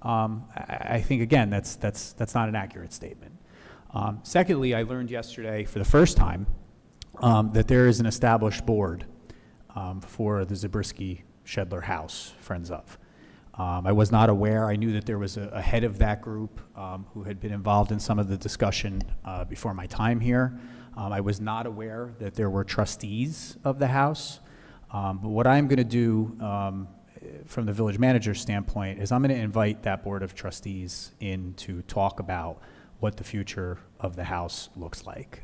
I think, again, that's not an accurate statement. Secondly, I learned yesterday for the first time that there is an established board for the Zabriskie Shedler House, Friends of. I was not aware. I knew that there was a head of that group who had been involved in some of the discussion before my time here. I was not aware that there were trustees of the house. But what I'm going to do from the village manager's standpoint is I'm going to invite that board of trustees in to talk about what the future of the house looks like.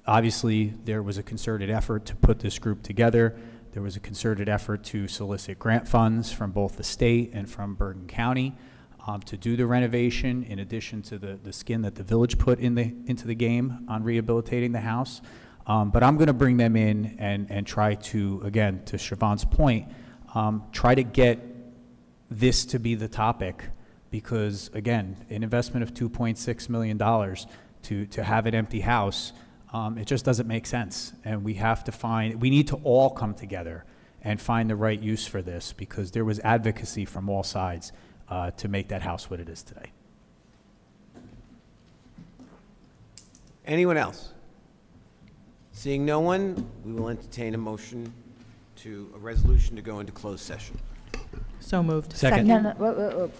Obviously, there was a concerted effort to put this group together. There was a concerted effort to solicit grant funds from both the state and from Bergen County to do the renovation, in addition to the skin that the village put into the game on rehabilitating the house. But I'm going to bring them in and try to, again, to Siobhan's point, try to get this to be the topic, because, again, an investment of $2.6 million to have an empty house, it just doesn't make sense. And we need to all come together and find the right use for this, because there was advocacy from all sides to make that house what it is today. Anyone else? Seeing no one, we will entertain a motion a resolution to go into closed session. So moved. Second. No, whoa.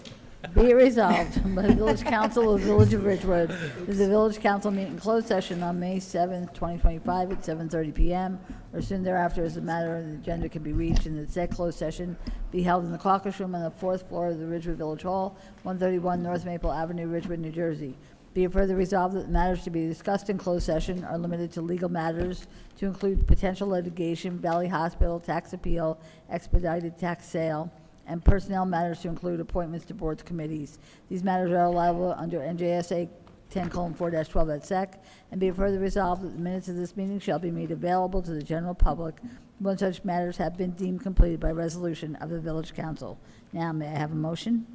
Be it resolved by the Village Council of the Village of Ridgewood, that the Village Council meet in closed session on May 7th, 2025 at 7:30 PM or soon thereafter as a matter of the agenda can be reached, and that said closed session be held in the caucus room on the 4th floor of the Ridgewood Village Hall, 131 North Maple Avenue, Ridgewood, New Jersey. Be it further resolved that the matters to be discussed in closed session are limited to legal matters to include potential litigation, Valley Hospital, tax appeal, expedited tax sale, and personnel matters to include appointments to boards, committees. These matters are allowable under NJSA 10:4-12 et sec. And be it further resolved that the minutes of this meeting shall be made available to the general public when such matters have been deemed completed by resolution of the Village Council. Now, may I have a motion?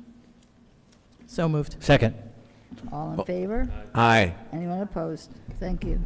So moved. Second. All in favor? Aye. Anyone opposed? Thank you.